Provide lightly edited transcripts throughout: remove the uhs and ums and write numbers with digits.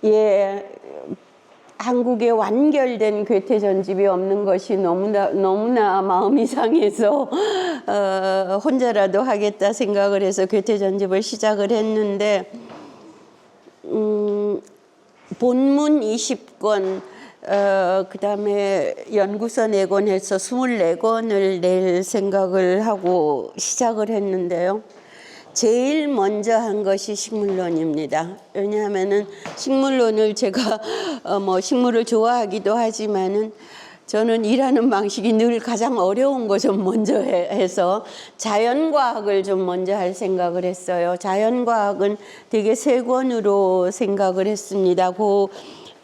예, 한국에 완결된 괴테 전집이 없는 것이 너무나 마음이 상해서 혼자라도 하겠다 생각을 해서 괴테 전집을 시작을 했는데 본문 20권 그다음에 연구서 4권 해서 24권을 낼 생각을 하고 시작을 했는데요. 제일 먼저 한 것이 식물론입니다. 왜냐하면은 식물론을 제가 식물을 좋아하기도 하지만은 저는 일하는 방식이 늘 가장 어려운 거 좀 먼저 해서 자연과학을 좀 먼저 할 생각을 했어요. 자연과학은 되게 3권으로 생각을 했습니다. 그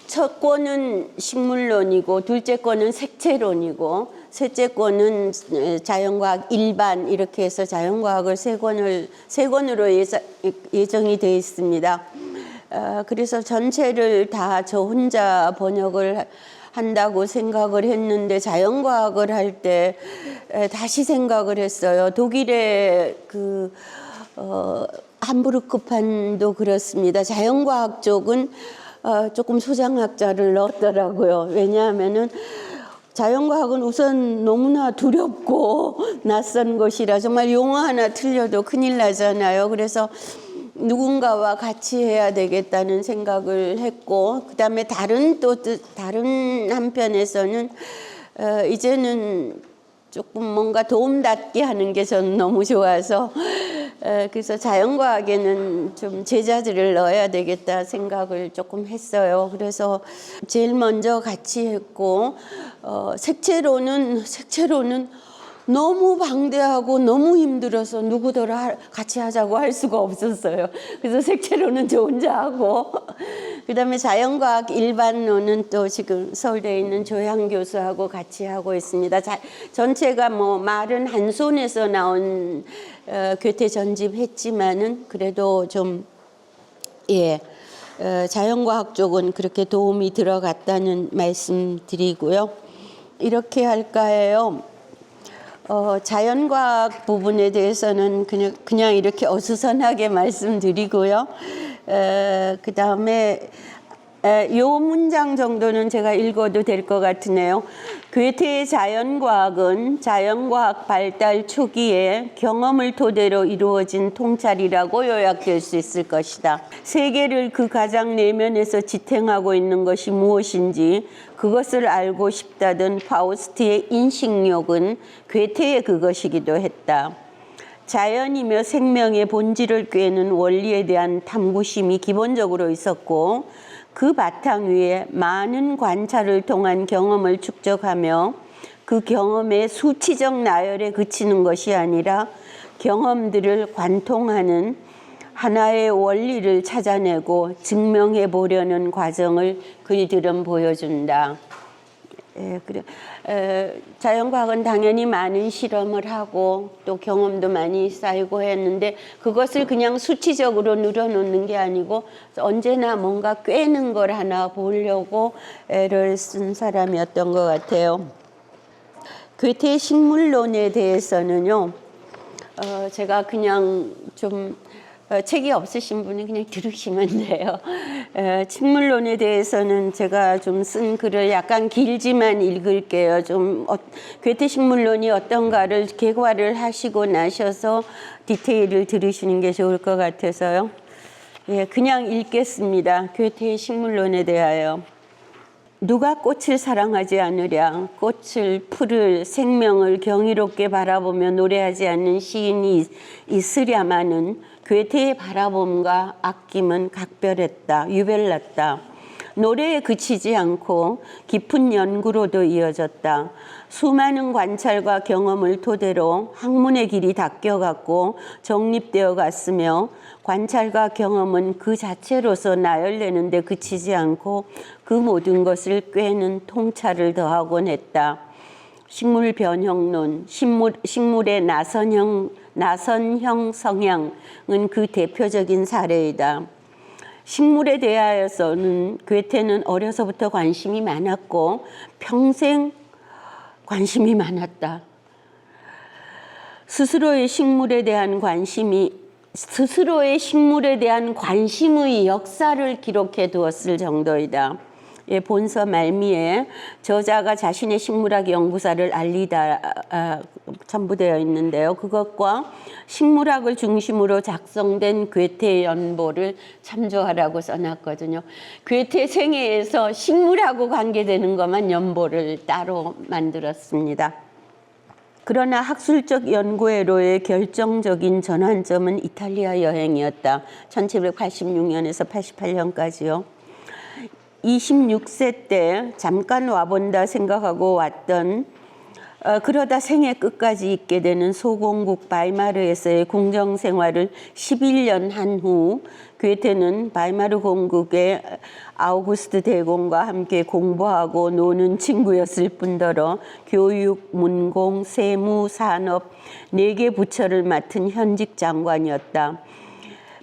첫 권은 식물론이고 둘째 권은 색채론이고 셋째 권은 자연과학 일반 이렇게 해서 자연과학을 3권으로 예정이 되어 있습니다. 그래서 전체를 다 저 혼자 번역을 한다고 생각을 했는데 자연과학을 할 때 다시 생각을 했어요. 독일의 함부르크판도 그렇습니다. 자연과학 쪽은 조금 소장학자를 넣었더라고요. 왜냐하면은 자연과학은 우선 너무나 두렵고 낯선 것이라 정말 용어 하나 틀려도 큰일 나잖아요. 그래서 누군가와 같이 해야 되겠다는 생각을 했고, 그다음에 다른 한편에서는 이제는 조금 뭔가 도움닫게 하는 게 저는 너무 좋아서 그래서 자연과학에는 좀 제자들을 넣어야 되겠다 생각을 조금 했어요. 그래서 제일 먼저 같이 했고 색채로는 너무 방대하고 너무 힘들어서 누구더러 같이 하자고 할 수가 없었어요. 그래서 색채로는 저 혼자 하고 그다음에 자연과학 일반론은 또 지금 서울대에 있는 조향 교수하고 같이 하고 있습니다. 전체가 말은 한 손에서 나온 괴테 전집 했지만은 그래도 좀 자연과학 쪽은 그렇게 도움이 들어갔다는 말씀 드리고요. 이렇게 할까 해요. 자연과학 부분에 대해서는 그냥 이렇게 어수선하게 말씀드리고요. 그 다음에 요 문장 정도는 제가 읽어도 될 것 같으네요. 괴테의 자연과학은 자연과학 발달 초기에 경험을 토대로 이루어진 통찰이라고 요약될 수 있을 것이다. 세계를 그 가장 내면에서 지탱하고 있는 것이 무엇인지 그것을 알고 싶다던 파우스트의 인식욕은 괴테의 그것이기도 했다. 자연이며 생명의 본질을 꿰는 원리에 대한 탐구심이 기본적으로 있었고 그 바탕 위에 많은 관찰을 통한 경험을 축적하며 그 경험의 수치적 나열에 그치는 것이 아니라 경험들을 관통하는 하나의 원리를 찾아내고 증명해 보려는 과정을 그들은 보여준다. 자연과학은 당연히 많은 실험을 하고 또 경험도 많이 쌓이고 했는데 그것을 그냥 수치적으로 늘어놓는 게 아니고 언제나 뭔가 꿰는 걸 하나 보려고 애를 쓴 사람이었던 것 같아요. 괴테의 식물론에 대해서는요, 제가 그냥 좀 책이 없으신 분은 그냥 들으시면 돼요. 식물론에 대해서는 제가 좀 쓴 글을 약간 길지만 읽을게요. 괴테 식물론이 어떤가를 개괄을 하시고 나셔서 디테일을 들으시는 게 좋을 것 같아서요. 그냥 읽겠습니다. 괴테의 식물론에 대하여. 누가 꽃을 사랑하지 않으랴. 꽃을, 풀을, 생명을 경이롭게 바라보며 노래하지 않는 시인이 있으랴마는 괴테의 바라봄과 아낌은 각별했다. 유별났다. 노래에 그치지 않고 깊은 연구로도 이어졌다. 수많은 관찰과 경험을 토대로 학문의 길이 닦여갔고 정립되어 갔으며 관찰과 경험은 그 자체로서 나열되는 데 그치지 않고 그 모든 것을 꿰는 통찰을 더하곤 했다. 식물 변형론, 식물의 나선형 성향은 그 대표적인 사례이다. 식물에 대하여서는 괴테는 어려서부터 관심이 많았고 평생 관심이 많았다. 스스로의 식물에 대한 관심이 스스로의 식물에 대한 관심의 역사를 기록해 두었을 정도이다. 예, 본서 말미에 저자가 자신의 식물학 연구사를 알리다 첨부되어 있는데요. 그것과 식물학을 중심으로 작성된 괴테 연보를 참조하라고 써놨거든요. 괴테 생애에서 식물하고 관계되는 것만 연보를 따로 만들었습니다. 그러나 학술적 연구회로의 결정적인 전환점은 이탈리아 여행이었다. 1786년에서 88년까지요. 26세 때 잠깐 와본다 생각하고 왔던 그러다 생애 끝까지 있게 되는 소공국 바이마르에서의 궁정 생활을 11년 한 후 괴테는 바이마르 공국의 아우구스트 대공과 함께 공부하고 노는 친구였을 뿐더러 교육, 문공, 세무, 산업 4개 부처를 맡은 현직 장관이었다.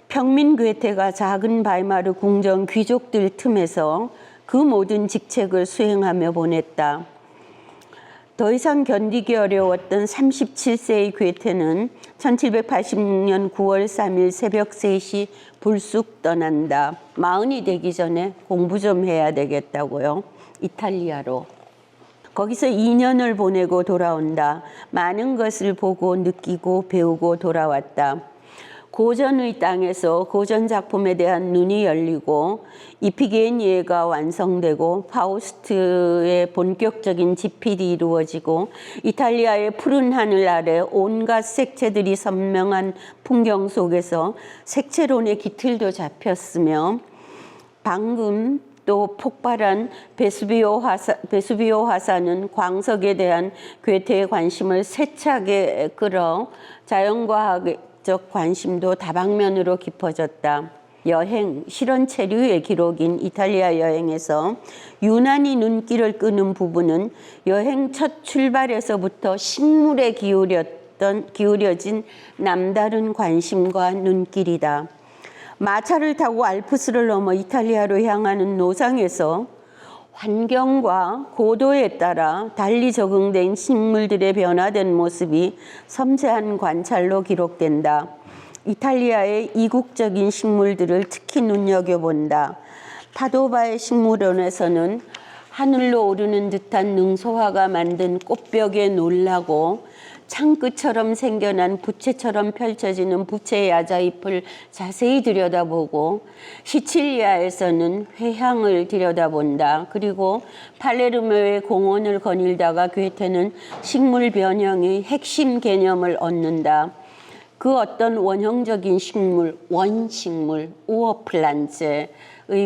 평민 괴테가 작은 바이마르 궁정 귀족들 틈에서 그 모든 직책을 수행하며 보냈다. 더 이상 견디기 어려웠던 37세의 괴테는 1786년 9월 3일 새벽 3시 불쑥 떠난다. 40이 되기 전에 공부 좀 해야 되겠다고요. 이탈리아로. 거기서 2년을 보내고 돌아온다. 많은 것을 보고 느끼고 배우고 돌아왔다. 고전의 땅에서 고전 작품에 대한 눈이 열리고 이피게니에가 완성되고 파우스트의 본격적인 집필이 이루어지고 이탈리아의 푸른 하늘 아래 온갖 색채들이 선명한 풍경 속에서 색채론의 기틀도 잡혔으며 방금 또 폭발한 베수비오 화산은 광석에 대한 괴테의 관심을 세차게 끌어 자연과학적 관심도 다방면으로 깊어졌다. 여행, 실현 체류의 기록인 이탈리아 여행에서 유난히 눈길을 끄는 부분은 여행 첫 출발에서부터 식물에 기울여진 남다른 관심과 눈길이다. 마차를 타고 알프스를 넘어 이탈리아로 향하는 노상에서 환경과 고도에 따라 달리 적응된 식물들의 변화된 모습이 섬세한 관찰로 기록된다. 이탈리아의 이국적인 식물들을 특히 눈여겨본다. 파도바의 식물원에서는 하늘로 오르는 듯한 능소화가 만든 꽃벽에 놀라고 창끝처럼 생겨난 부채처럼 펼쳐지는 부채의 야자잎을 자세히 들여다보고 시칠리아에서는 회향을 들여다본다. 그리고 팔레르모의 공원을 거닐다가 괴테는 식물 변형의 핵심 개념을 얻는다. 그 어떤 원형적인 식물, 원식물, 우어플란트의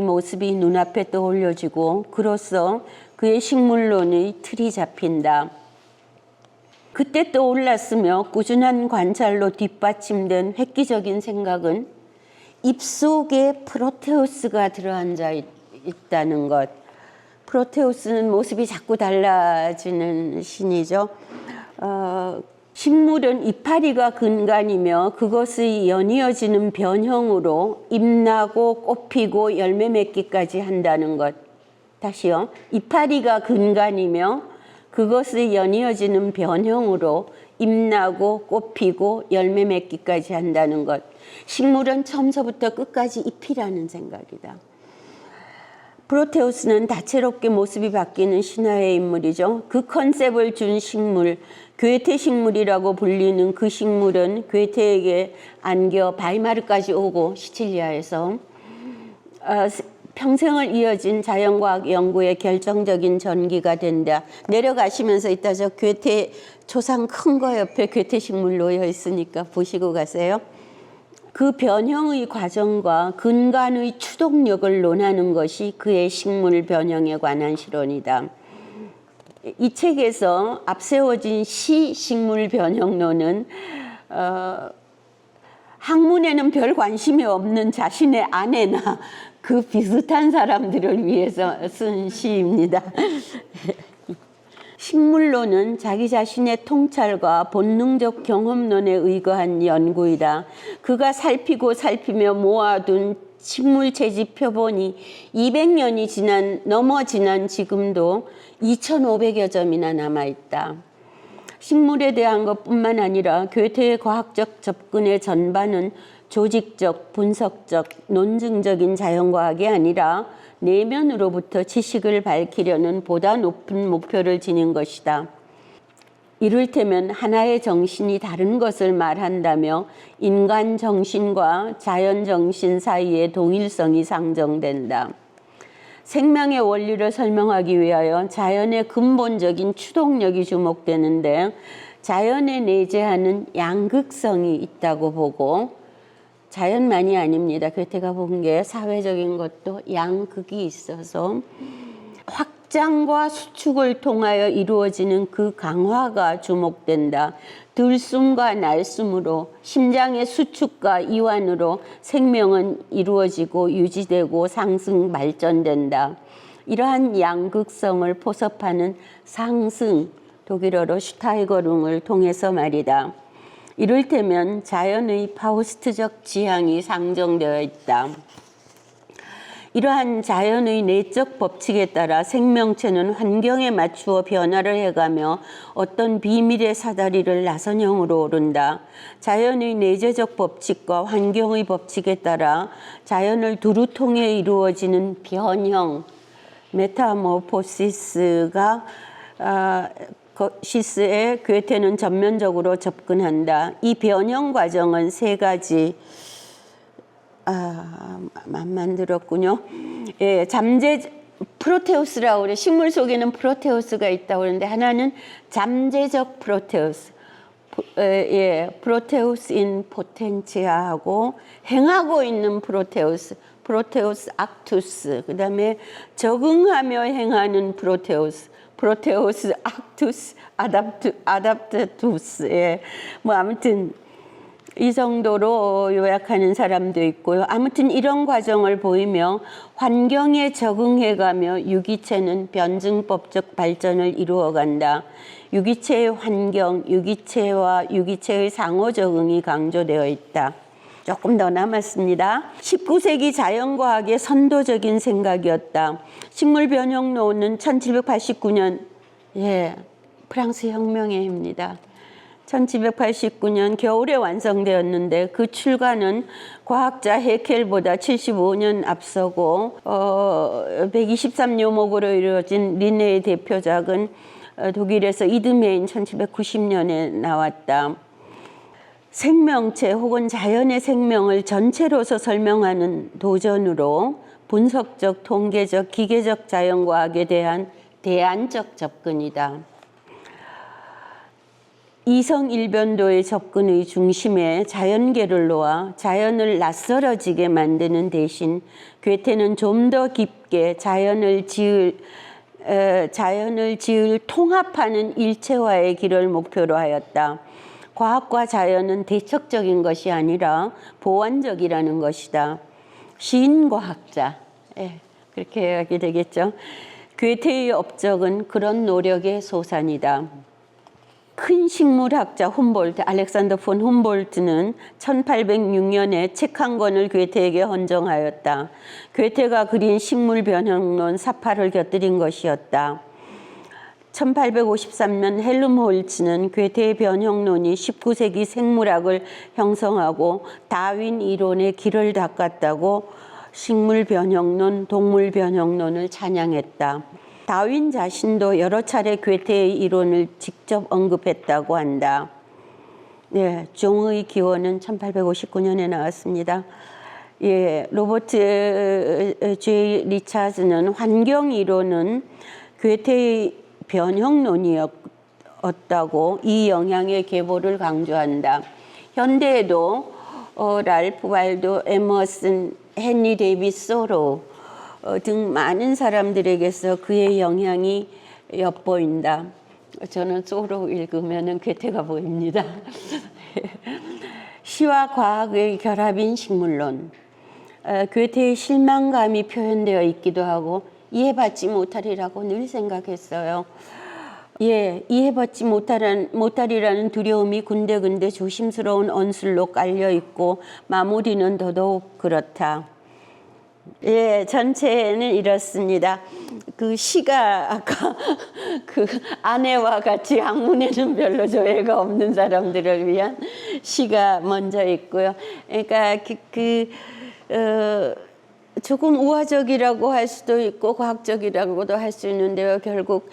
모습이 눈앞에 떠올려지고 그로써 그의 식물론의 틀이 잡힌다. 그때 떠올랐으며 꾸준한 관찰로 뒷받침된 획기적인 생각은 잎속에 프로테우스가 들어앉아 있다는 것. 프로테우스는 모습이 자꾸 달라지는 신이죠. 식물은 이파리가 근간이며 그것의 연이어지는 변형으로 잎나고 꽃피고 열매 맺기까지 한다는 것. 다시요. 이파리가 근간이며 그것의 연이어지는 변형으로 잎나고 꽃피고 열매 맺기까지 한다는 것. 식물은 처음서부터 끝까지 잎이라는 생각이다. 프로테우스는 다채롭게 모습이 바뀌는 신화의 인물이죠. 그 컨셉을 준 식물, 괴테 식물이라고 불리는 그 식물은 괴테에게 안겨 바이마르까지 오고 시칠리아에서 평생을 이어진 자연과학 연구의 결정적인 전기가 된다. 내려가시면서 이따 저 괴테 초상 큰 거 옆에 괴테 식물 놓여 있으니까 보시고 가세요. 그 변형의 과정과 근간의 추동력을 논하는 것이 그의 식물 변형에 관한 실론이다. 이 책에서 앞세워진 시 식물 변형론은 학문에는 별 관심이 없는 자신의 아내나 그 비슷한 사람들을 위해서 쓴 시입니다. 식물론은 자기 자신의 통찰과 본능적 경험론에 의거한 연구이다. 그가 살피며 모아둔 식물 채집 표본이 200년이 넘어 지난 지금도 2,500여 점이나 남아있다. 식물에 대한 것뿐만 아니라 괴테의 과학적 접근의 전반은 조직적, 분석적, 논증적인 자연과학이 아니라 내면으로부터 지식을 밝히려는 보다 높은 목표를 지닌 것이다. 이를테면 하나의 정신이 다른 것을 말한다며 인간 정신과 자연 정신 사이의 동일성이 상정된다. 생명의 원리를 설명하기 위하여 자연의 근본적인 추동력이 주목되는데 자연에 내재하는 양극성이 있다고 보고 자연만이 아닙니다. 괴테가 본 게 사회적인 것도 양극이 있어서 확장과 수축을 통하여 이루어지는 그 강화가 주목된다. 들숨과 날숨으로 심장의 수축과 이완으로 생명은 이루어지고 유지되고 상승 발전된다. 이러한 양극성을 포섭하는 상승, 독일어로 슈타이거룽을 통해서 말이다. 이를테면 자연의 파우스트적 지향이 상정되어 있다. 이러한 자연의 내적 법칙에 따라 생명체는 환경에 맞추어 변화를 해가며 어떤 비밀의 사다리를 나선형으로 오른다. 자연의 내재적 법칙과 환경의 법칙에 따라 자연을 두루 통해 이루어지는 변형, 메타모포시스가 시스에 괴테는 전면적으로 접근한다. 이 변형 과정은 세 가지 만들었군요. 예, 프로테우스라고 그래. 식물 속에는 프로테우스가 있다고 그러는데 하나는 잠재적 프로테우스, 프로테우스 인 포텐치아하고 행하고 있는 프로테우스 악투스, 그 다음에 적응하며 행하는 프로테우스 악투스 아답투스. 예, 뭐 아무튼 이 정도로 요약하는 사람도 있고요. 아무튼 이런 과정을 보이며 환경에 적응해가며 유기체는 변증법적 발전을 이루어간다. 유기체의 환경, 유기체와 유기체의 상호적응이 강조되어 있다. 조금 더 남았습니다. 19세기 자연과학의 선도적인 생각이었다. 식물변형론은 1789년 프랑스 혁명의 해입니다. 1789년 겨울에 완성되었는데 그 출가는 과학자 해켈보다 75년 앞서고 123묘목으로 이루어진 린네의 대표작은 독일에서 이듬해인 1790년에 나왔다. 생명체 혹은 자연의 생명을 전체로서 설명하는 도전으로 분석적, 통계적, 기계적 자연과학에 대한 대안적 접근이다. 이성일변도의 접근의 중심에 자연계를 놓아 자연을 낯설어지게 만드는 대신 괴테는 좀 더 깊게 자연을 지을 통합하는 일체화의 길을 목표로 하였다. 과학과 자연은 대척적인 것이 아니라 보완적이라는 것이다. 시인과학자, 그렇게 하게 되겠죠. 괴테의 업적은 그런 노력의 소산이다. 큰 식물학자 훔볼트, 알렉산더 폰 훔볼트는 1806년에 책 한 권을 괴테에게 헌정하였다. 괴테가 그린 식물변형론 사파를 곁들인 것이었다. 1853년 헬름홀츠는 괴테의 변형론이 19세기 생물학을 형성하고 다윈 이론의 길을 닦았다고 식물변형론, 동물변형론을 찬양했다. 다윈 자신도 여러 차례 괴테의 이론을 직접 언급했다고 한다. 네, 종의 기원은 1859년에 나왔습니다. 로버트 J. 리차즈는 환경 이론은 괴테의 변형론이었다고 이 영향의 계보를 강조한다. 현대에도 랄프 waldo 에머슨, 헨리 데이비스 소로우 등 많은 사람들에게서 그의 영향이 엿보인다. 저는 소로우 읽으면 괴테가 보입니다. 시와 과학의 결합인 식물론. 괴테의 실망감이 표현되어 있기도 하고 이해받지 못하리라고 늘 생각했어요. 이해받지 못하리라는 두려움이 군데군데 조심스러운 언술로 깔려있고 마무리는 더더욱 그렇다. 전체는 이렇습니다. 그 시가 아까 그 아내와 같이 학문에는 별로 조예가 없는 사람들을 위한 시가 먼저 있고요. 그러니까 조금 우화적이라고 할 수도 있고 과학적이라고도 할 수 있는데요. 결국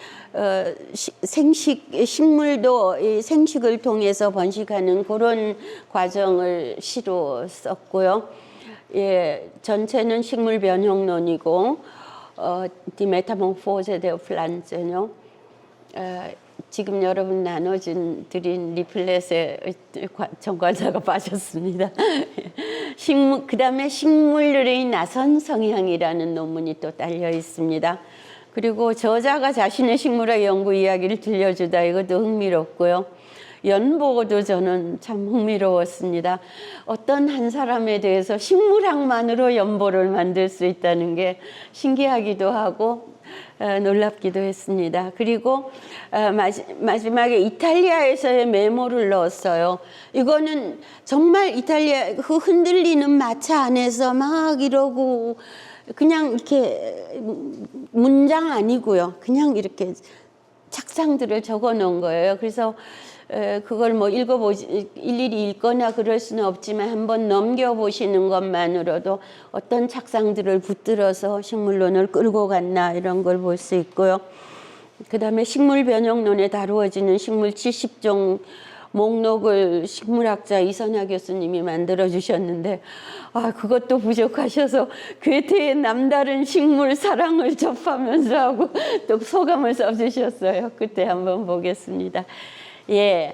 식물도 이 생식을 통해서 번식하는 그런 과정을 시로 썼고요. 예, 전체는 식물 변형론이고 Die Metamorphose der Pflanzen요. 지금 여러분 드린 리플렛에 전과자가 빠졌습니다. 그다음에 식물의 나선 성향이라는 논문이 또 딸려 있습니다. 그리고 저자가 자신의 식물학 연구 이야기를 들려주다, 이것도 흥미롭고요. 연보도 저는 참 흥미로웠습니다. 어떤 한 사람에 대해서 식물학만으로 연보를 만들 수 있다는 게 신기하기도 하고 놀랍기도 했습니다. 그리고 마지막에 이탈리아에서의 메모를 넣었어요. 이거는 정말 이탈리아 그 흔들리는 마차 안에서 막 이러고 그냥 이렇게 문장 아니고요. 그냥 이렇게 착상들을 적어 놓은 거예요. 그래서 그걸 뭐 일일이 읽거나 그럴 수는 없지만 한번 넘겨보시는 것만으로도 어떤 착상들을 붙들어서 식물론을 끌고 갔나 이런 걸 볼 수 있고요. 그 다음에 식물 변형론에 다루어지는 식물 70종 목록을 식물학자 이선하 교수님이 만들어 주셨는데 그것도 부족하셔서 괴테의 남다른 식물 사랑을 접하면서 하고 또 소감을 써주셨어요. 그때 한번 보겠습니다. 예,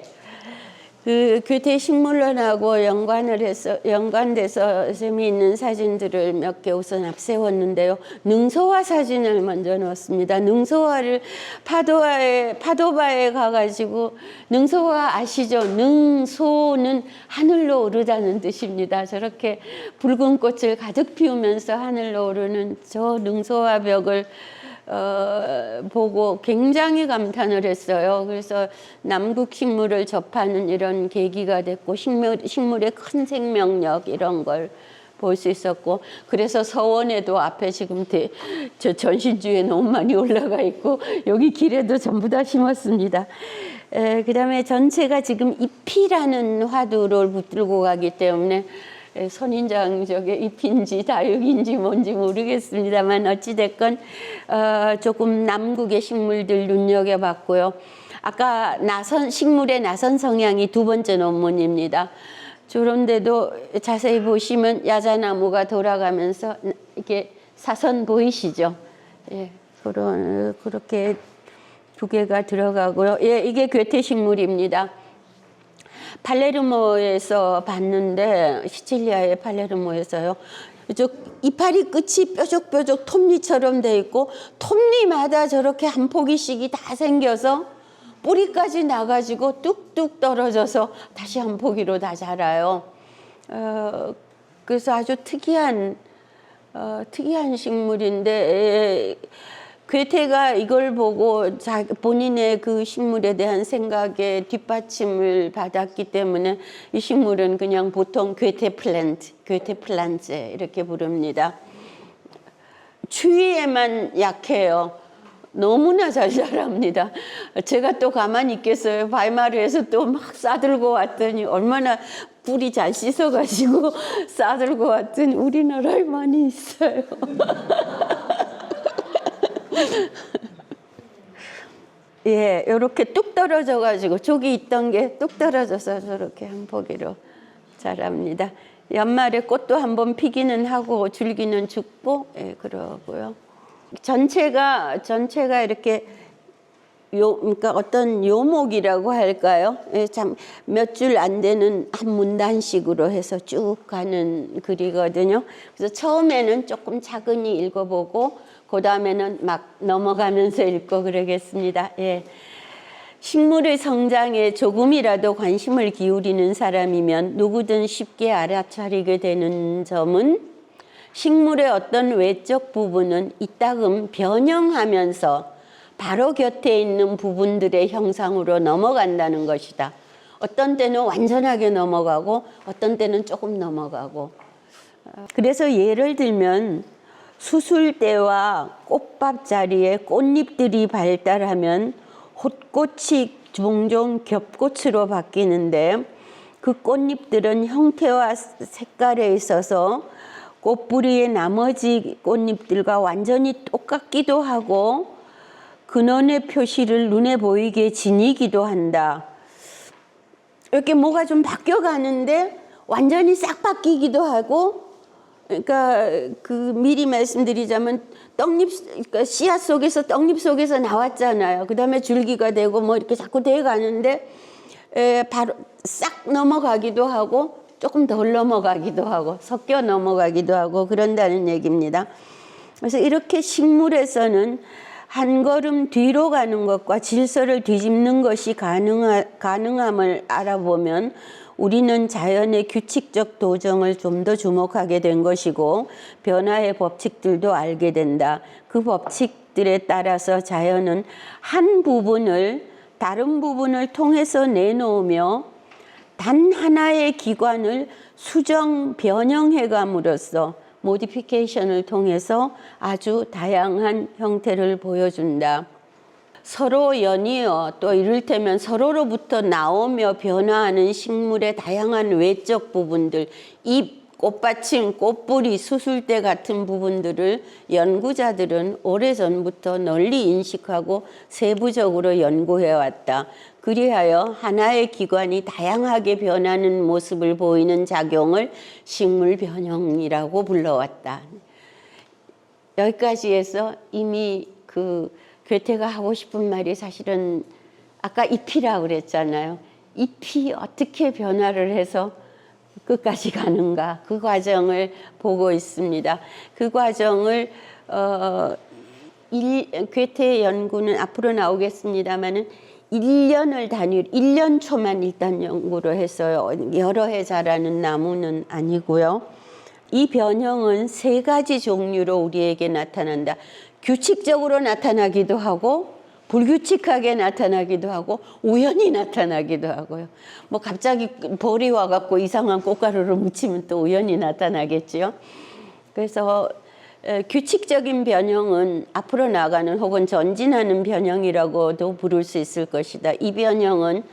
그 괴테 식물론하고 연관돼서 재미있는 사진들을 몇 개 우선 앞세웠는데요. 능소화 사진을 먼저 넣었습니다. 능소화를 파도바에 가가지고 능소화 아시죠? 능소는 하늘로 오르다는 뜻입니다. 저렇게 붉은 꽃을 가득 피우면서 하늘로 오르는 저 능소화 벽을 보고 굉장히 감탄을 했어요. 그래서 남극 식물을 접하는 이런 계기가 됐고 식물의 큰 생명력 이런 걸 볼 수 있었고, 그래서 서원에도 앞에 지금 저 전신주에 너무 많이 올라가 있고 여기 길에도 전부 다 심었습니다. 그 다음에 전체가 지금 잎이라는 화두를 붙들고 가기 때문에 선인장적의 잎인지 다육인지 뭔지 모르겠습니다만 어찌됐건 조금 남극의 식물들 눈여겨봤고요. 아까 식물의 나선 성향이 두 번째 논문입니다. 그런데도 자세히 보시면 야자나무가 돌아가면서 이렇게 사선 보이시죠? 예, 그렇게 두 개가 들어가고요. 예, 이게 괴테 식물입니다. 팔레르모에서 봤는데, 시칠리아의 팔레르모에서요. 이파리 끝이 뾰족뾰족 톱니처럼 돼 있고 톱니마다 저렇게 한 포기씩이 다 생겨서 뿌리까지 나가지고 뚝뚝 떨어져서 다시 한 포기로 다 자라요. 그래서 아주 특이한 식물인데 괴테가 이걸 보고 본인의 그 식물에 대한 생각에 뒷받침을 받았기 때문에 이 식물은 그냥 보통 괴테 플란트 이렇게 부릅니다. 추위에만 약해요. 너무나 잘 자랍니다. 제가 또 가만히 있겠어요. 바이마르에서 또 막 싸들고 왔더니 얼마나 뿌리 잘 씻어가지고 싸들고 왔더니 우리나라에 많이 있어요. 예, 이렇게 뚝 떨어져가지고 저기 있던 게 뚝 떨어져서 저렇게 한 포기로 자랍니다. 연말에 꽃도 한번 피기는 하고 줄기는 죽고, 예, 그러고요. 전체가 이렇게 그러니까 어떤 요목이라고 할까요? 예, 참 몇 줄 안 되는 한 문단식으로 해서 쭉 가는 글이거든요. 그래서 처음에는 조금 차근히 읽어보고 그 다음에는 막 넘어가면서 읽고 그러겠습니다. 예. 식물의 성장에 조금이라도 관심을 기울이는 사람이면 누구든 쉽게 알아차리게 되는 점은 식물의 어떤 외적 부분은 이따금 변형하면서 바로 곁에 있는 부분들의 형상으로 넘어간다는 것이다. 어떤 때는 완전하게 넘어가고 어떤 때는 조금 넘어가고. 그래서 예를 들면 수술대와 꽃밥 자리에 꽃잎들이 발달하면 헛꽃이 종종 겹꽃으로 바뀌는데 그 꽃잎들은 형태와 색깔에 있어서 꽃뿌리의 나머지 꽃잎들과 완전히 똑같기도 하고 근원의 표시를 눈에 보이게 지니기도 한다. 이렇게 뭐가 좀 바뀌어가는데 완전히 싹 바뀌기도 하고, 그러니까 그 미리 말씀드리자면 그러니까 씨앗 속에서 떡잎 속에서 나왔잖아요. 그 다음에 줄기가 되고 뭐 이렇게 자꾸 돼가는데 바로 싹 넘어가기도 하고 조금 덜 넘어가기도 하고 섞여 넘어가기도 하고 그런다는 얘기입니다. 그래서 이렇게 식물에서는 한 걸음 뒤로 가는 것과 질서를 뒤집는 것이 가능함을 알아보면 우리는 자연의 규칙적 도정을 좀 더 주목하게 된 것이고 변화의 법칙들도 알게 된다. 그 법칙들에 따라서 자연은 한 부분을 다른 부분을 통해서 내놓으며 단 하나의 기관을 수정 변형해감으로써 모디피케이션을 통해서 아주 다양한 형태를 보여준다. 서로 연이어 또 이를테면 서로로부터 나오며 변화하는 식물의 다양한 외적 부분들, 잎, 꽃받침, 꽃뿌리, 수술대 같은 부분들을 연구자들은 오래전부터 널리 인식하고 세부적으로 연구해왔다. 그리하여 하나의 기관이 다양하게 변하는 모습을 보이는 작용을 식물 변형이라고 불러왔다. 여기까지 해서 이미 그 괴테가 하고 싶은 말이 사실은 아까 잎이라고 그랬잖아요. 잎이 어떻게 변화를 해서 끝까지 가는가, 그 과정을 보고 있습니다. 그 과정을 괴테의 연구는 앞으로 나오겠습니다마는 1년을 단위로 1년 초만 일단 연구를 했어요. 여러 해 자라는 나무는 아니고요. 이 변형은 3가지 종류로 우리에게 나타난다. 규칙적으로 나타나기도 하고 불규칙하게 나타나기도 하고 우연히 나타나기도 하고요. 뭐 갑자기 벌이 와갖고 이상한 꽃가루를 묻히면 또 우연히 나타나겠죠. 그래서 규칙적인 변형은 앞으로 나가는 혹은 전진하는 변형이라고도 부를 수 있을 것이다. 이 변형은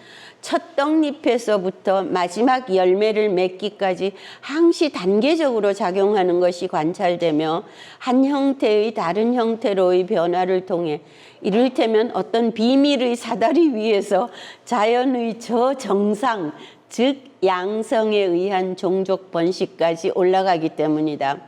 첫 떡잎에서부터 마지막 열매를 맺기까지 항시 단계적으로 작용하는 것이 관찰되며 한 형태의 다른 형태로의 변화를 통해 이를테면 어떤 비밀의 사다리 위에서 자연의 저정상, 즉 양성에 의한 종족 번식까지 올라가기 때문이다.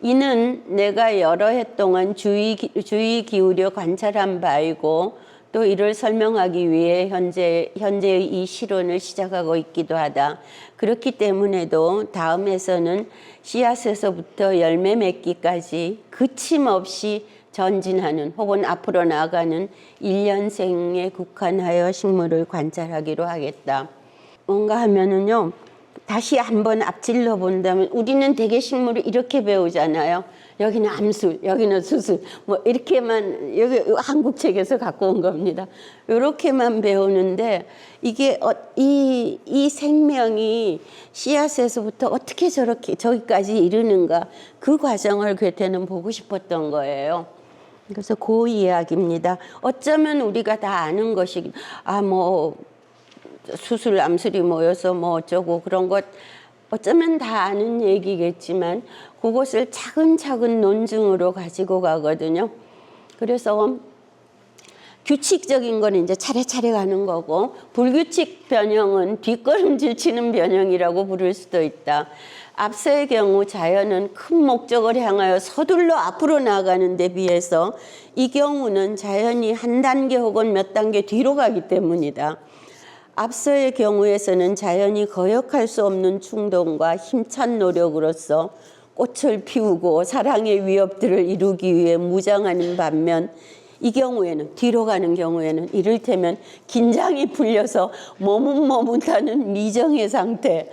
이는 내가 여러 해 동안 주의 기울여 관찰한 바이고 또 이를 설명하기 위해 현재의 이 실론을 시작하고 있기도 하다. 그렇기 때문에도 다음에서는 씨앗에서부터 열매 맺기까지 그침없이 전진하는 혹은 앞으로 나아가는 1년생에 국한하여 식물을 관찰하기로 하겠다. 뭔가 하면은요, 다시 한번 앞질러 본다면 우리는 대개 식물을 이렇게 배우잖아요. 여기는 암술, 여기는 수술, 뭐 이렇게만 여기 한국 책에서 갖고 온 겁니다. 이렇게만 배우는데 이게 이 생명이 씨앗에서부터 어떻게 저렇게 저기까지 이르는가 그 과정을 괴테는 보고 싶었던 거예요. 그래서 그 이야기입니다. 어쩌면 우리가 다 아는 것이 뭐 수술 암술이 모여서 뭐 어쩌고 그런 것 어쩌면 다 아는 얘기겠지만 그것을 차근차근 논증으로 가지고 가거든요. 그래서 규칙적인 거는 이제 차례차례 가는 거고 불규칙 변형은 뒷걸음질 치는 변형이라고 부를 수도 있다. 앞서의 경우 자연은 큰 목적을 향하여 서둘러 앞으로 나아가는 데 비해서 이 경우는 자연이 한 단계 혹은 몇 단계 뒤로 가기 때문이다. 앞서의 경우에서는 자연이 거역할 수 없는 충동과 힘찬 노력으로서 꽃을 피우고 사랑의 위협들을 이루기 위해 무장하는 반면 이 경우에는 뒤로 가는 경우에는 이를테면 긴장이 풀려서 머뭇머뭇하는 미정의 상태,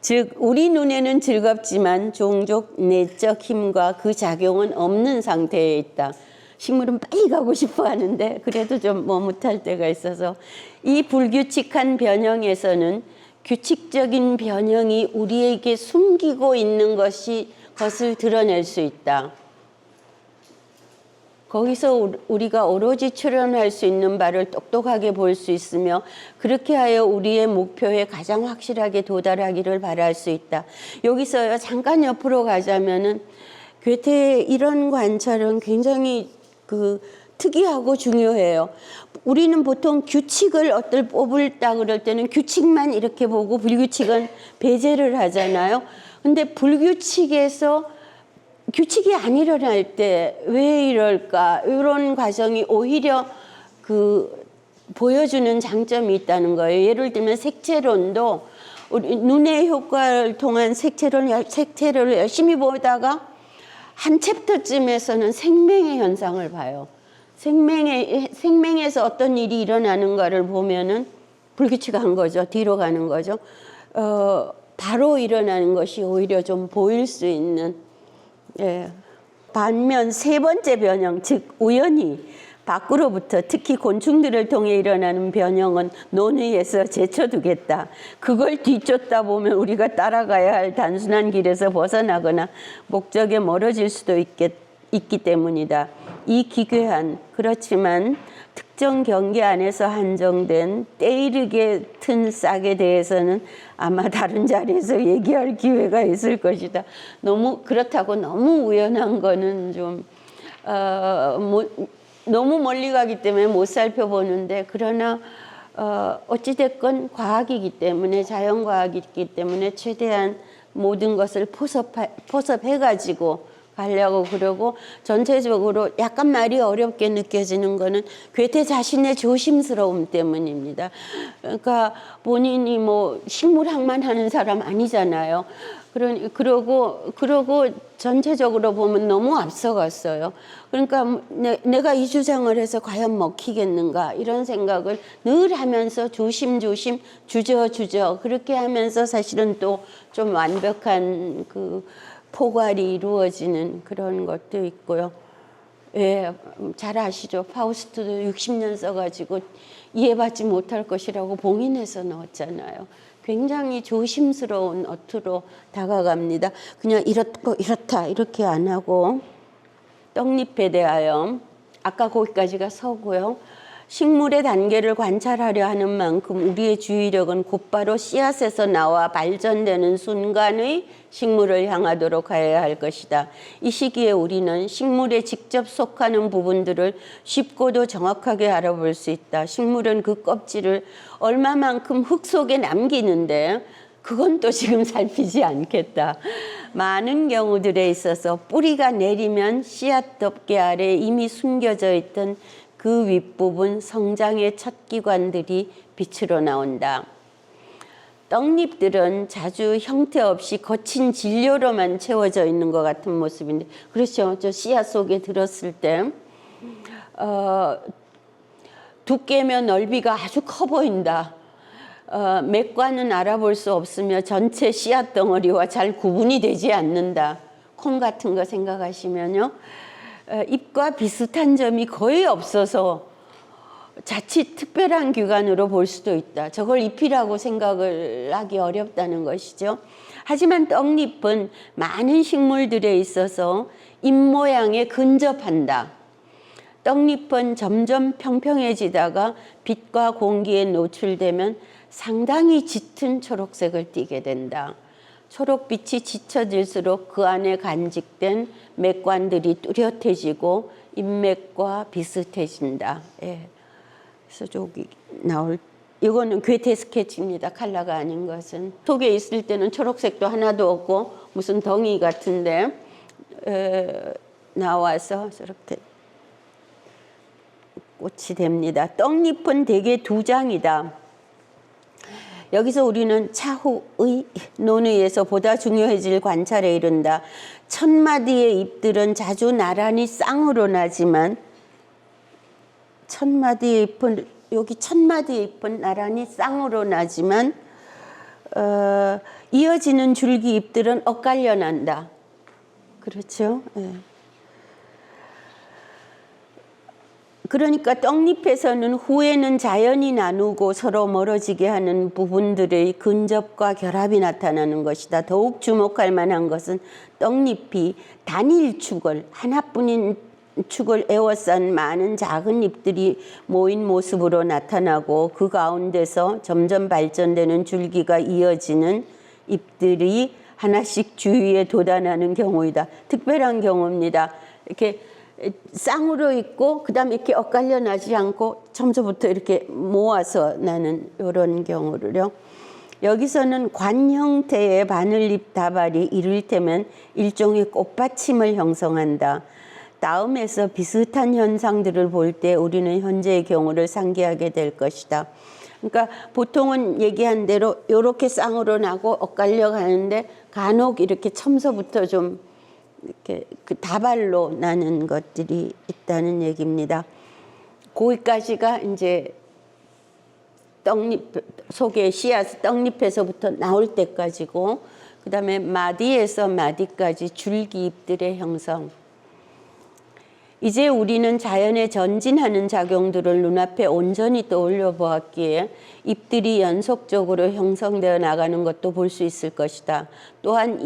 즉 우리 눈에는 즐겁지만 종족 내적 힘과 그 작용은 없는 상태에 있다. 식물은 빨리 가고 싶어 하는데 그래도 좀 머뭇할 때가 있어서 이 불규칙한 변형에서는 규칙적인 변형이 우리에게 숨기고 있는 것을 드러낼 수 있다. 거기서 우리가 오로지 출현할 수 있는 바를 똑똑하게 볼 수 있으며 그렇게 하여 우리의 목표에 가장 확실하게 도달하기를 바랄 수 있다. 여기서 잠깐 옆으로 가자면은 괴테의 이런 관찰은 굉장히 특이하고 중요해요. 우리는 보통 규칙을 어떨 뽑을다 그럴 때는 규칙만 이렇게 보고 불규칙은 배제를 하잖아요. 근데 불규칙에서 규칙이 안 일어날 때 왜 이럴까? 이런 과정이 오히려 보여주는 장점이 있다는 거예요. 예를 들면 색채론도 우리 눈의 효과를 통한 색채를 열심히 보다가 한 챕터쯤에서는 생명의 현상을 봐요. 생명에서 어떤 일이 일어나는가를 보면은 불규칙한 거죠. 뒤로 가는 거죠. 바로 일어나는 것이 오히려 좀 보일 수 있는. 예. 반면 세 번째 변형, 즉 우연히 밖으로부터 특히 곤충들을 통해 일어나는 변형은 논의에서 제쳐두겠다. 그걸 뒤쫓다 보면 우리가 따라가야 할 단순한 길에서 벗어나거나 목적에 멀어질 수도 있기 때문이다. 이 기괴한 그렇지만 특정 경계 안에서 한정된 때이르게 튼 싹에 대해서는 아마 다른 자리에서 얘기할 기회가 있을 것이다. 그렇다고 너무 우연한 거는 좀 너무 멀리 가기 때문에 못 살펴보는데, 그러나 어찌됐건 과학이기 때문에, 자연과학이기 때문에 최대한 모든 것을 포섭해가지고 가려고 그러고, 전체적으로 약간 말이 어렵게 느껴지는 거는 괴테 자신의 조심스러움 때문입니다. 그러니까 본인이 뭐 식물학만 하는 사람 아니잖아요. 그러고 전체적으로 보면 너무 앞서갔어요. 그러니까 내가 이 주장을 해서 과연 먹히겠는가 이런 생각을 늘 하면서 조심조심 주저주저 그렇게 하면서 사실은 또 좀 완벽한 포괄이 이루어지는 그런 것도 있고요. 예, 잘 아시죠? 파우스트도 60년 써가지고 이해받지 못할 것이라고 봉인해서 넣었잖아요. 굉장히 조심스러운 어투로 다가갑니다. 그냥 이렇다 이렇게 안 하고, 떡잎에 대하여 아까 거기까지가 서고요. 식물의 단계를 관찰하려 하는 만큼 우리의 주의력은 곧바로 씨앗에서 나와 발전되는 순간의 식물을 향하도록 하여야 할 것이다. 이 시기에 우리는 식물에 직접 속하는 부분들을 쉽고도 정확하게 알아볼 수 있다. 식물은 그 껍질을 얼마만큼 흙 속에 남기는데 그건 또 지금 살피지 않겠다. 많은 경우들에 있어서 뿌리가 내리면 씨앗 덮개 아래 이미 숨겨져 있던 그 윗부분 성장의 첫 기관들이 빛으로 나온다. 떡잎들은 자주 형태 없이 거친 진료로만 채워져 있는 것 같은 모습인데, 그렇죠. 저 씨앗 속에 들었을 때 두께며 넓이가 아주 커 보인다. 맥과는 알아볼 수 없으며 전체 씨앗 덩어리와 잘 구분이 되지 않는다. 콩 같은 거 생각하시면요. 잎과 비슷한 점이 거의 없어서 자칫 특별한 기관으로 볼 수도 있다. 저걸 잎이라고 생각을 하기 어렵다는 것이죠. 하지만 떡잎은 많은 식물들에 있어서 잎 모양에 근접한다. 떡잎은 점점 평평해지다가 빛과 공기에 노출되면 상당히 짙은 초록색을 띠게 된다. 초록빛이 짙어질수록 그 안에 간직된 맥관들이 뚜렷해지고 잎맥과 비슷해진다. 예. 그래서 저기 이거는 괴테 스케치입니다. 컬러가 아닌 것은. 속에 있을 때는 초록색도 하나도 없고 무슨 덩이 같은데 나와서 저렇게 꽃이 됩니다. 떡잎은 대개 2장이다. 여기서 우리는 차후의 논의에서 보다 중요해질 관찰에 이른다. 첫 마디의 잎들은 자주 나란히 쌍으로 나지만 첫 마디의 잎은 나란히 쌍으로 나지만 이어지는 줄기 잎들은 엇갈려 난다. 그렇죠? 네. 그러니까 떡잎에서는 후에는 자연이 나누고 서로 멀어지게 하는 부분들의 근접과 결합이 나타나는 것이다. 더욱 주목할 만한 것은 떡잎이 단일 축을, 하나뿐인 축을 에워싼 많은 작은 잎들이 모인 모습으로 나타나고 그 가운데서 점점 발전되는 줄기가 이어지는 잎들이 하나씩 주위에 돋아나는 경우이다. 특별한 경우입니다. 이렇게 쌍으로 있고 그다음에 이렇게 엇갈려 나지 않고 처음부터 이렇게 모아서 나는 이런 경우를요. 여기서는 관 형태의 바늘잎 다발이 이를테면 일종의 꽃받침을 형성한다. 다음에서 비슷한 현상들을 볼 때 우리는 현재의 경우를 상기하게 될 것이다. 그러니까 보통은 얘기한 대로 이렇게 쌍으로 나고 엇갈려 가는데 간혹 이렇게 첨서부터 좀 이렇게 그 다발로 나는 것들이 있다는 얘기입니다. 거기까지가 이제 떡잎 속에 씨앗 떡잎에서부터 나올 때까지고, 그다음에 마디에서 마디까지 줄기잎들의 형성. 이제 우리는 자연의 전진하는 작용들을 눈앞에 온전히 떠올려 보았기에 잎들이 연속적으로 형성되어 나가는 것도 볼 수 있을 것이다. 또한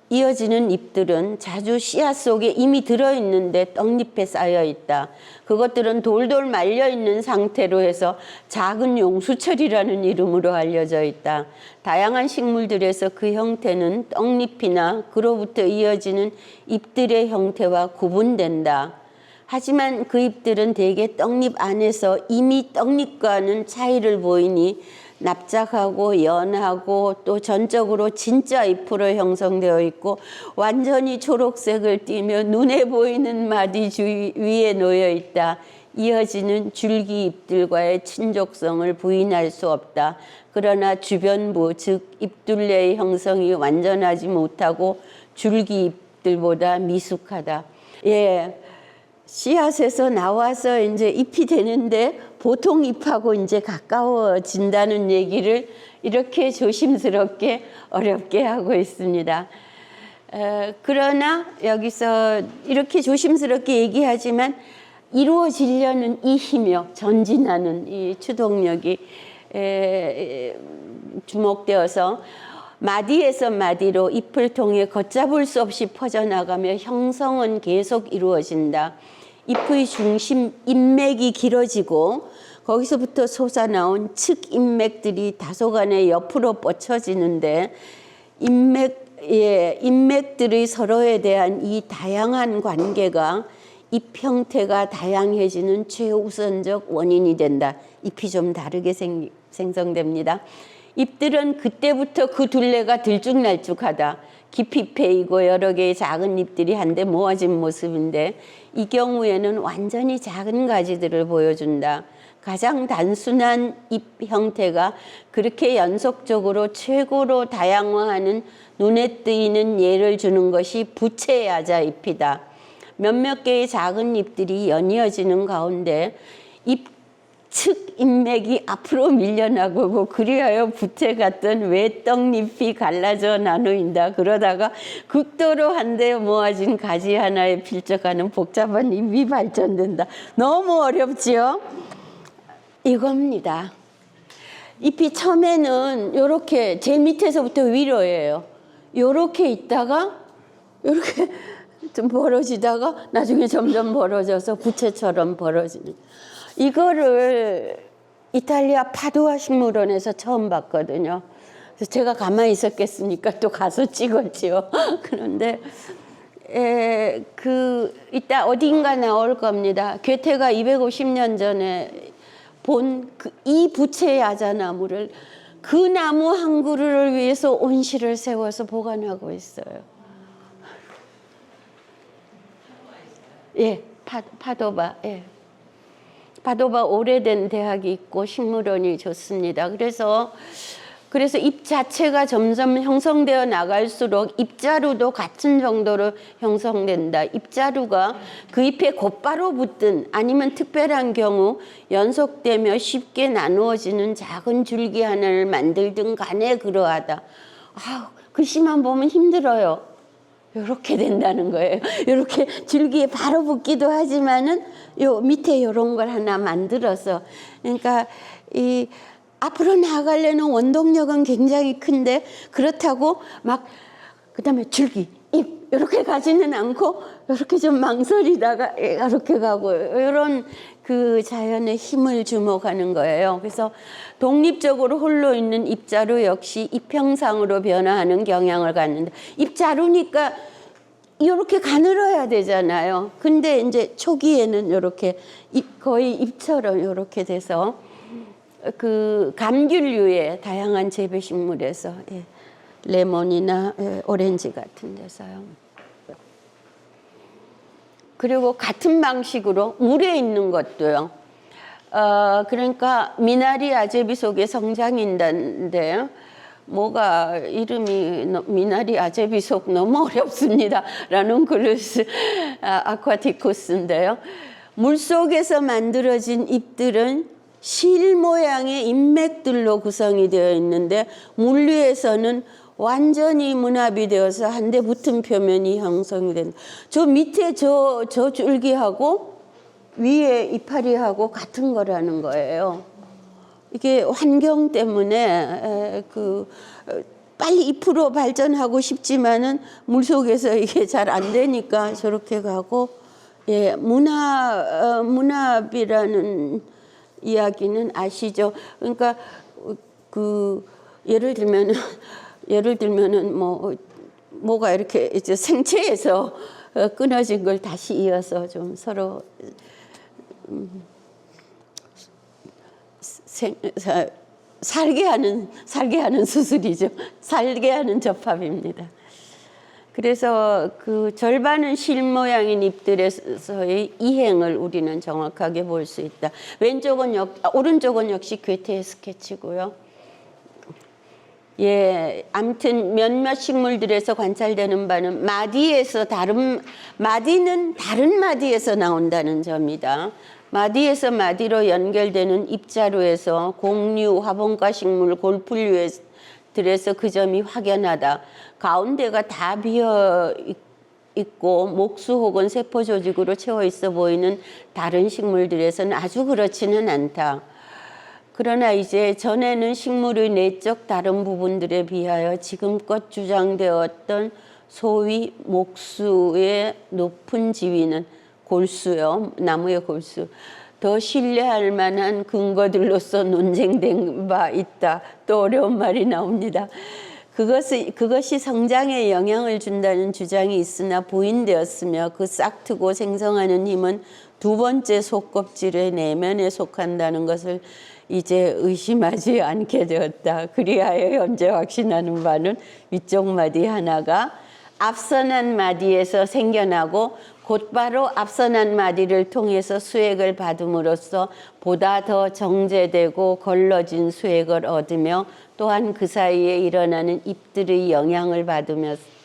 이어지는 잎들은 자주 씨앗 속에 이미 들어있는데 떡잎에 쌓여있다. 그것들은 돌돌 말려있는 상태로 해서 작은 용수철이라는 이름으로 알려져 있다. 다양한 식물들에서 그 형태는 떡잎이나 그로부터 이어지는 잎들의 형태와 구분된다. 하지만 그 잎들은 대개 떡잎 안에서 이미 떡잎과는 차이를 보이니 납작하고 연하고 또 전적으로 진짜 잎으로 형성되어 있고 완전히 초록색을 띠며 눈에 보이는 마디 위에 놓여 있다. 이어지는 줄기 잎들과의 친족성을 부인할 수 없다. 그러나 주변부 즉 잎둘레의 형성이 완전하지 못하고 줄기 잎들보다 미숙하다. 예. 씨앗에서 나와서 이제 잎이 되는데 보통 잎하고 이제 가까워진다는 얘기를 이렇게 조심스럽게 어렵게 하고 있습니다. 그러나 여기서 이렇게 조심스럽게 얘기하지만 이루어지려는 이 힘이요, 전진하는 이 추동력이 주목되어서 마디에서 마디로 잎을 통해 걷잡을 수 없이 퍼져나가며 형성은 계속 이루어진다. 잎의 중심 잎맥이 길어지고 거기서부터 솟아나온 측 잎맥들이 다소간에 옆으로 뻗쳐지는데 잎맥들의 서로에 대한 이 다양한 관계가 잎 형태가 다양해지는 최우선적 원인이 된다. 잎이 좀 다르게 생성됩니다. 잎들은 그때부터 그 둘레가 들쭉날쭉하다. 깊이 패이고 여러 개의 작은 잎들이 한데 모아진 모습인데 이 경우에는 완전히 작은 가지들을 보여준다. 가장 단순한 잎 형태가 그렇게 연속적으로 최고로 다양화하는 눈에 띄는 예를 주는 것이 부채야자 잎이다. 몇몇 개의 작은 잎들이 연이어지는 가운데 측 잎맥이 앞으로 밀려나고 그리하여 부채 같던 외떡잎이 갈라져 나누인다. 그러다가 극도로 한데 모아진 가지 하나에 필적하는 복잡한 잎이 발전된다. 너무 어렵지요? 이겁니다. 잎이 처음에는 이렇게 제 밑에서부터 위로예요. 이렇게 있다가 이렇게 좀 벌어지다가 나중에 점점 벌어져서 부채처럼 벌어지는. 이거를 이탈리아 파두아 식물원에서 처음 봤거든요. 그래서 제가 가만히 있었겠습니까? 또 가서 찍었지요. 그런데 이따 어딘가 나올 겁니다. 괴테가 250년 전에 본 이 부채 야자나무를 그 나무 한 그루를 위해서 온실을 세워서 보관하고 있어요. 예, 파도바. 예. 파도바 오래된 대학이 있고 식물원이 좋습니다. 그래서 잎 자체가 점점 형성되어 나갈수록 잎자루도 같은 정도로 형성된다. 잎자루가 그 잎에 곧바로 붙든 아니면 특별한 경우 연속되며 쉽게 나누어지는 작은 줄기 하나를 만들든 간에 그러하다. 글씨만 보면 힘들어요. 이렇게 된다는 거예요. 이렇게 줄기에 바로 붙기도 하지만은 요 밑에 이런 걸 하나 만들어서, 그러니까 이 앞으로 나아가려는 원동력은 굉장히 큰데 그렇다고 막 그다음에 줄기 이렇게 가지는 않고 이렇게 좀 망설이다가 이렇게 가고 이런 그 자연의 힘을 주목하는 거예요. 그래서 독립적으로 홀로 있는 입자루 역시 이평상으로 변화하는 경향을 갖는다. 입자루니까 이렇게 가늘어야 되잖아요. 근데 이제 초기에는 이렇게 거의 잎처럼 이렇게 돼서 그 감귤류의 다양한 재배 식물에서 레몬이나 오렌지 같은 데서요. 그리고 같은 방식으로 물에 있는 것도요. 그러니까 미나리 아제비 속에 성장인다는데 뭐가 이름이 미나리 아제비 속 너무 어렵습니다. 라는 글을 아쿠아티쿠스인데요. 물속에서 만들어진 잎들은 실 모양의 잎맥들로 구성이 되어 있는데 물 위에서는 완전히 문합이 되어서 한데 붙은 표면이 형성이 된다. 저 밑에 저 줄기하고 위에 이파리하고 같은 거라는 거예요. 이게 환경 때문에 빨리 잎으로 발전하고 싶지만은 물 속에서 이게 잘 안 되니까 저렇게 가고, 문합이라는 이야기는 아시죠? 그러니까 예를 들면은 뭐가 이렇게 이제 생체에서 끊어진 걸 다시 이어서 좀 서로 살게 하는 수술이죠. 살게 하는 접합입니다. 그래서 그 절반은 실 모양인 잎들에서의 이행을 우리는 정확하게 볼 수 있다. 오른쪽은 역시 괴테의 스케치고요. 아무튼 몇몇 식물들에서 관찰되는 바는 마디는 다른 마디에서 나온다는 점이다. 마디에서 마디로 연결되는 잎자루에서 곡류, 화분과 식물, 골풀류들에서 그 점이 확연하다. 가운데가 다 비어 있고 목수 혹은 세포 조직으로 채워 있어 보이는 다른 식물들에서는 아주 그렇지는 않다. 그러나 이제 전에는 식물의 내적 다른 부분들에 비하여 지금껏 주장되었던 소위 목수의 높은 지위는 골수요, 나무의 골수, 더 신뢰할 만한 근거들로서 논쟁된 바 있다. 또 어려운 말이 나옵니다. 그것이 성장에 영향을 준다는 주장이 있으나 부인되었으며 그 싹트고 생성하는 힘은 두 번째 속껍질의 내면에 속한다는 것을 이제 의심하지 않게 되었다. 그리하여 현재 확신하는 바는 위쪽 마디 하나가 앞선한 마디에서 생겨나고 곧바로 앞선한 마디를 통해서 수액을 받음으로써 보다 더 정제되고 걸러진 수액을 얻으며 또한 그 사이에 일어나는 잎들의 영향을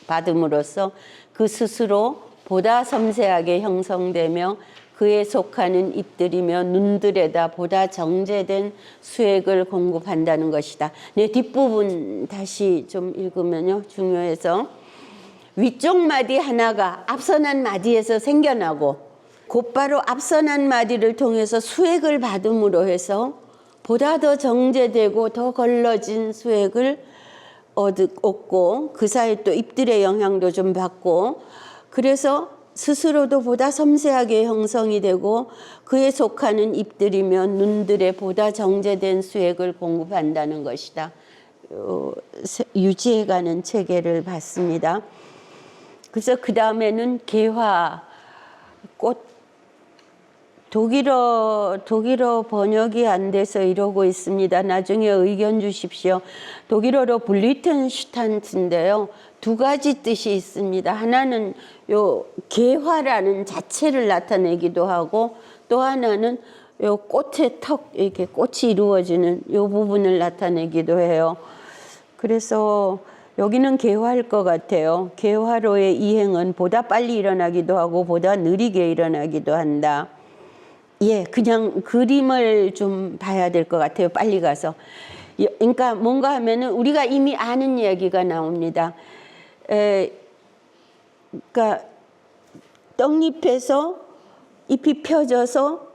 받음으로써 그 스스로 보다 섬세하게 형성되며 그에 속하는 잎들이며 눈들에다 보다 정제된 수액을 공급한다는 것이다. 뒷부분 다시 좀 읽으면요. 중요해서 위쪽 마디 하나가 앞선한 마디에서 생겨나고 곧바로 앞선한 마디를 통해서 수액을 받음으로 해서 보다 더 정제되고 더 걸러진 수액을 얻고 그 사이 또 잎들의 영향도 좀 받고 그래서 스스로도 보다 섬세하게 형성이 되고 그에 속하는 잎들이며 눈들에 보다 정제된 수액을 공급한다는 것이다. 유지해가는 체계를 봤습니다. 그래서 그 다음에는 개화, 꽃, 독일어 번역이 안 돼서 이러고 있습니다. 나중에 의견 주십시오. 독일어로 블리텐슈탄트인데요. 두 가지 뜻이 있습니다. 하나는 요 개화라는 자체를 나타내기도 하고 또 하나는 요 꽃의 턱, 이렇게 꽃이 이루어지는 요 부분을 나타내기도 해요. 그래서 여기는 개화일 것 같아요. 개화로의 이행은 보다 빨리 일어나기도 하고 보다 느리게 일어나기도 한다. 그냥 그림을 좀 봐야 될 것 같아요. 빨리 가서. 그러니까 뭔가 하면은 우리가 이미 아는 이야기가 나옵니다. 그러니까 떡잎에서 잎이 펴져서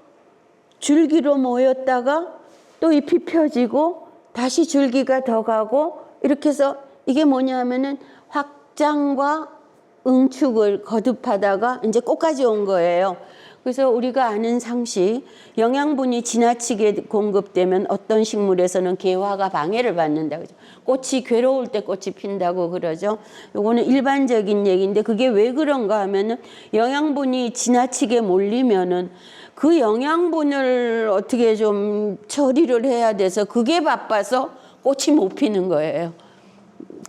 줄기로 모였다가 또 잎이 펴지고 다시 줄기가 더 가고 이렇게 해서 이게 뭐냐 하면은 확장과 응축을 거듭하다가 이제 꽃까지 온 거예요. 그래서 우리가 아는 상식, 영양분이 지나치게 공급되면 어떤 식물에서는 개화가 방해를 받는다. 그죠? 꽃이 괴로울 때 꽃이 핀다고 그러죠. 요거는 일반적인 얘기인데 그게 왜 그런가 하면은 영양분이 지나치게 몰리면은 그 영양분을 어떻게 좀 처리를 해야 돼서 그게 바빠서 꽃이 못 피는 거예요.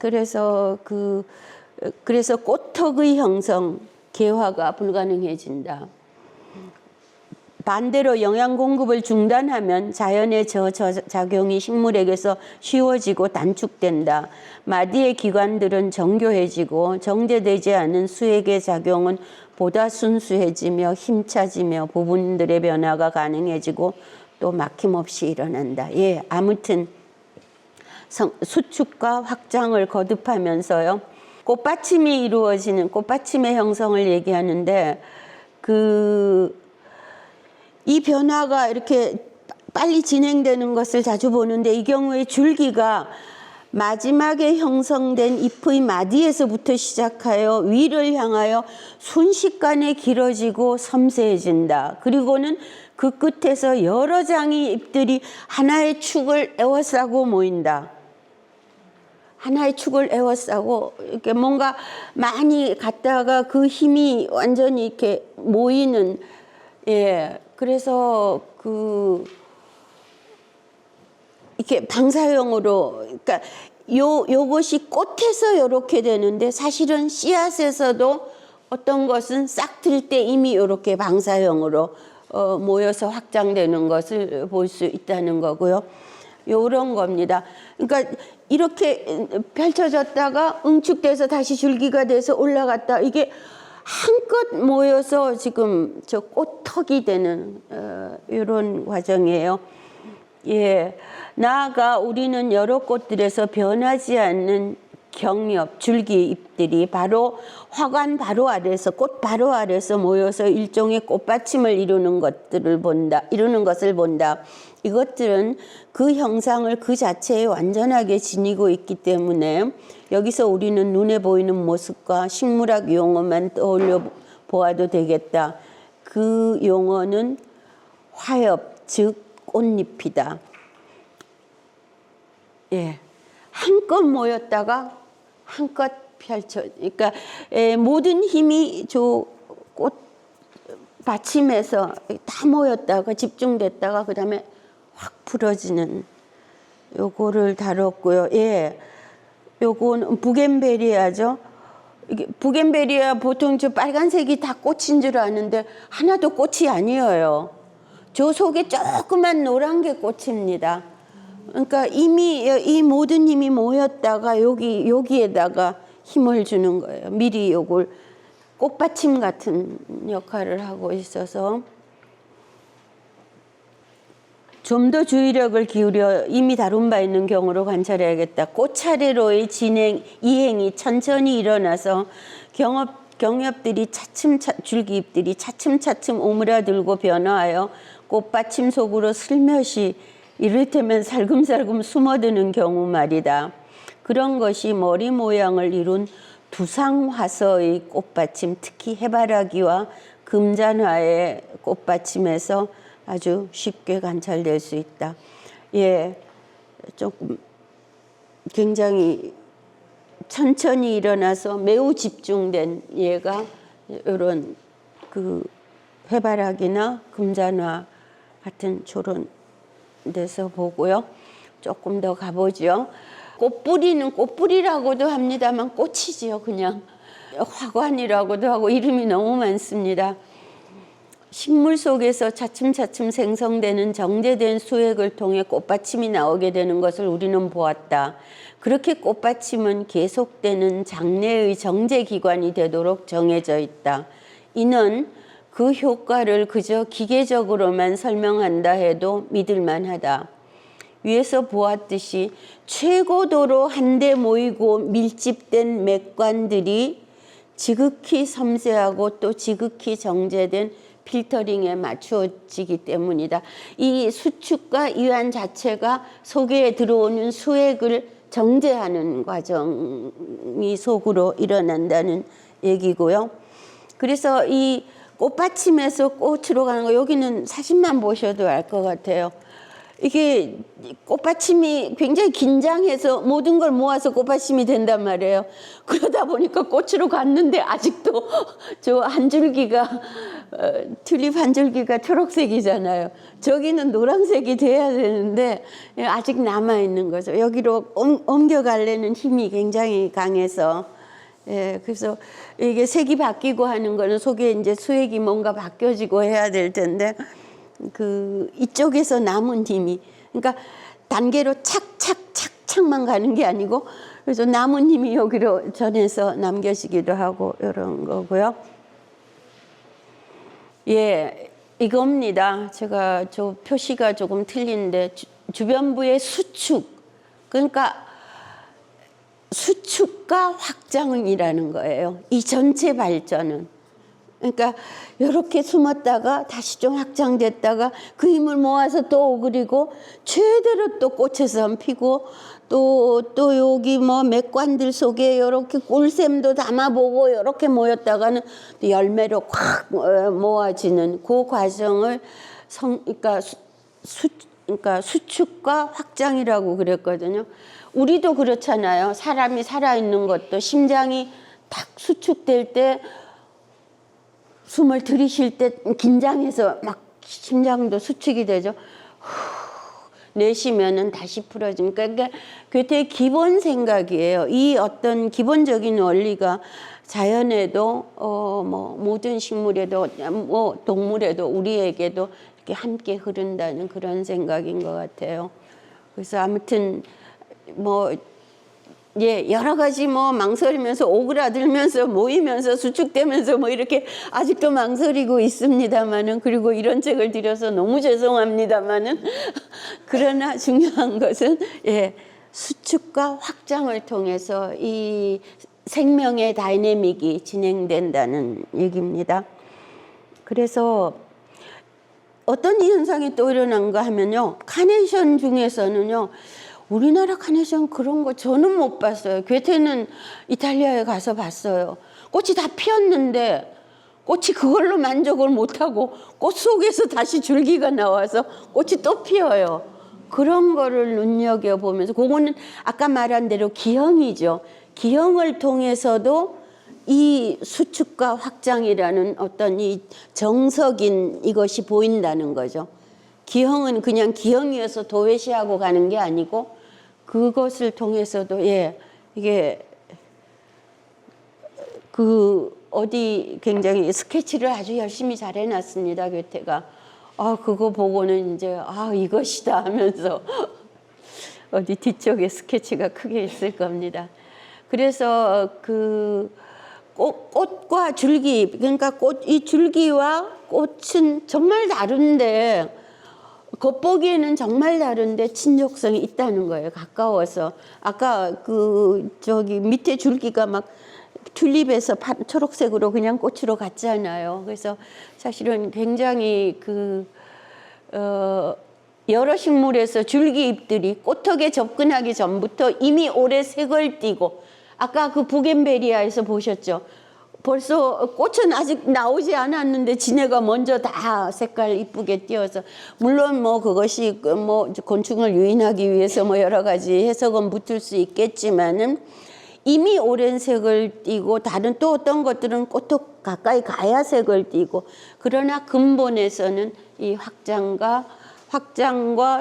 그래서 꽃턱의 형성, 개화가 불가능해진다. 반대로 영양 공급을 중단하면 자연의 저작용이 식물에게서 쉬워지고 단축된다. 마디의 기관들은 정교해지고 정제되지 않은 수액의 작용은 보다 순수해지며 힘차지며 부분들의 변화가 가능해지고 또 막힘없이 일어난다. 예, 아무튼 수축과 확장을 거듭하면서요. 꽃받침이 이루어지는 꽃받침의 형성을 얘기하는데 이 변화가 이렇게 빨리 진행되는 것을 자주 보는데 이 경우에 줄기가 마지막에 형성된 잎의 마디에서부터 시작하여 위를 향하여 순식간에 길어지고 섬세해진다. 그리고는 그 끝에서 여러 장의 잎들이 하나의 축을 에워싸고 모인다. 하나의 축을 에워싸고 이렇게 뭔가 많이 갔다가 그 힘이 완전히 이렇게 모이는, 예. 그래서 이렇게 방사형으로, 그러니까 요것이 꽃에서 이렇게 되는데 사실은 씨앗에서도 어떤 것은 싹 틀 때 이미 이렇게 방사형으로 모여서 확장되는 것을 볼 수 있다는 거고요. 요런 겁니다. 그러니까 이렇게 펼쳐졌다가 응축돼서 다시 줄기가 돼서 올라갔다. 이게 한껏 모여서 지금 저 꽃턱이 되는 이런 과정이에요. 예, 나아가 우리는 여러 꽃들에서 변하지 않는 경엽, 줄기 잎들이 바로 화관 바로 아래서 꽃 바로 아래서 모여서 일종의 꽃받침을 이루는 것을 본다. 이것들은 그 형상을 그 자체에 완전하게 지니고 있기 때문에 여기서 우리는 눈에 보이는 모습과 식물학 용어만 떠올려 보아도 되겠다. 그 용어는 화엽, 즉 꽃잎이다. 예, 한껏 모였다가 한껏 그러니까 모든 힘이 저 꽃 받침에서 다 모였다가 집중됐다가 그 다음에 확 풀어지는 요거를 다뤘고요. 예, 요거는 부겐베리아죠. 이게 부겐베리아 보통 저 빨간색이 다 꽃인 줄 아는데 하나도 꽃이 아니에요. 저 속에 조그만 노란 게 꽃입니다. 그러니까 이미 이 모든 힘이 모였다가 여기에다가 힘을 주는 거예요. 미리 요걸 꽃받침 같은 역할을 하고 있어서 좀 더 주의력을 기울여 이미 다룬 바 있는 경우로 관찰해야겠다. 꽃 차례로의 이행이 천천히 일어나서 경엽들이 줄기잎들이 차츰차츰 오므라들고 변화하여 꽃받침 속으로 슬며시 이를테면 살금살금 숨어드는 경우 말이다. 그런 것이 머리 모양을 이룬 두상화서의 꽃받침, 특히 해바라기와 금잔화의 꽃받침에서 아주 쉽게 관찰될 수 있다. 예, 조금 굉장히 천천히 일어나서 매우 집중된 얘가 이런 해바라기나 금잔화 같은 저런 데서 보고요. 조금 더 가보죠. 꽃뿌리는 꽃뿌리라고도 합니다만 꽃이지요. 그냥 화관이라고도 하고 이름이 너무 많습니다. 식물 속에서 차츰차츰 생성되는 정제된 수액을 통해 꽃받침이 나오게 되는 것을 우리는 보았다. 그렇게 꽃받침은 계속되는 장내의 정제기관이 되도록 정해져 있다. 이는 그 효과를 그저 기계적으로만 설명한다 해도 믿을만하다. 위에서 보았듯이 최고도로 한데 모이고 밀집된 맥관들이 지극히 섬세하고 또 지극히 정제된 필터링에 맞추어지기 때문이다. 이 수축과 이완 자체가 속에 들어오는 수액을 정제하는 과정이 속으로 일어난다는 얘기고요. 그래서 이 꽃받침에서 꽃으로 가는 거, 여기는 사진만 보셔도 알 것 같아요. 이게 꽃받침이 굉장히 긴장해서 모든 걸 모아서 꽃받침이 된단 말이에요. 그러다 보니까 꽃으로 갔는데 아직도 저 한 줄기가 튤립 한 줄기가 초록색이잖아요. 저기는 노란색이 돼야 되는데 아직 남아 있는 거죠. 여기로 옮겨가려는 힘이 굉장히 강해서, 예, 그래서 이게 색이 바뀌고 하는 거는 속에 이제 수액이 뭔가 바뀌어지고 해야 될 텐데, 그 이쪽에서 남은 힘이, 그러니까 단계로 착착착착만 가는 게 아니고, 그래서 남은 힘이 여기로 전해서 남겨지기도 하고 이런 거고요. 예, 이겁니다. 제가 저 표시가 조금 틀린데 주변부의 수축, 그러니까 수축과 확장이라는 거예요. 이 전체 발전은. 그러니까 이렇게 숨었다가 다시 좀 확장됐다가 그 힘을 모아서 또 오그리고 최대로 또 꽃에서 피고 또 여기 뭐 맥관들 속에 이렇게 꿀샘도 담아보고 이렇게 모였다가는 열매로 확 모아지는 그 과정을 그러니까 수축과 확장이라고 그랬거든요. 우리도 그렇잖아요. 사람이 살아있는 것도 심장이 딱 수축될 때, 숨을 들이쉴 때 긴장해서 막 심장도 수축이 되죠. 내쉬면은 다시 풀어집니까? 그러니까 그게 되게 기본 생각이에요. 이 어떤 기본적인 원리가 자연에도 뭐 모든 식물에도 뭐 동물에도 우리에게도 이렇게 함께 흐른다는 그런 생각인 것 같아요. 그래서 아무튼 뭐 예, 여러 가지 뭐 망설이면서 오그라들면서 모이면서 수축되면서 뭐 이렇게 아직도 망설이고 있습니다만은, 그리고 이런 책을 드려서 너무 죄송합니다만은 그러나 중요한 것은 예, 수축과 확장을 통해서 이 생명의 다이내믹이 진행된다는 얘기입니다. 그래서 어떤 현상이 또 일어난가 하면요, 카네이션 중에서는요, 우리나라 카네이션 그런 거 저는 못 봤어요. 괴테는 이탈리아에 가서 봤어요. 꽃이 다 피었는데 꽃이 그걸로 만족을 못하고 꽃 속에서 다시 줄기가 나와서 꽃이 또 피어요. 그런 거를 눈여겨보면서, 그거는 아까 말한 대로 기형이죠. 기형을 통해서도 이 수축과 확장이라는 어떤 이 정석인 이것이 보인다는 거죠. 기형은 그냥 기형이어서 도외시하고 가는 게 아니고, 그것을 통해서도 예, 이게 그 어디 굉장히 스케치를 아주 열심히 잘 해놨습니다, 괴테가. 그거 보고는 이제 이것이다 하면서 어디 뒤쪽에 스케치가 크게 있을 겁니다. 그래서 그 꽃과 줄기, 그러니까 이 줄기와 꽃은 정말 다른데, 겉보기에는 정말 다른데 친족성이 있다는 거예요. 가까워서. 아까 그 저기 밑에 줄기가 막 튤립에서 초록색으로 그냥 꽃으로 갔잖아요. 그래서 사실은 굉장히 여러 식물에서 줄기잎들이 꽃턱에 접근하기 전부터 이미 오래 색을 띠고, 아까 그 부겐베리아에서 보셨죠? 벌써 꽃은 아직 나오지 않았는데 지네가 먼저 다 색깔 이쁘게 띄어서, 물론 뭐 그것이 뭐 곤충을 유인하기 위해서 뭐 여러 가지 해석은 붙을 수 있겠지만은 이미 오랜 색을 띠고, 다른 또 어떤 것들은 꽃턱 가까이 가야 색을 띠고, 그러나 근본에서는 이 확장과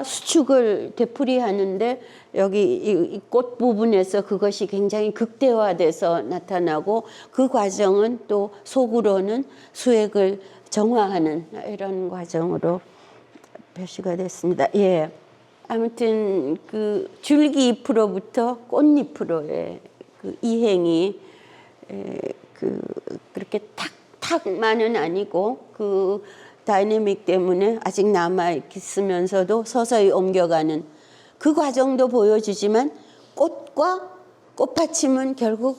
수축을 되풀이하는데, 여기 이 꽃 부분에서 그것이 굉장히 극대화돼서 나타나고, 그 과정은 또 속으로는 수액을 정화하는 이런 과정으로 표시가 됐습니다. 예, 아무튼 그 줄기잎으로부터 꽃잎으로의 그 이행이 그렇게 탁탁만은 아니고, 그 다이내믹 때문에 아직 남아 있으면서도 서서히 옮겨가는 그 과정도 보여주지만, 꽃과 꽃받침은 결국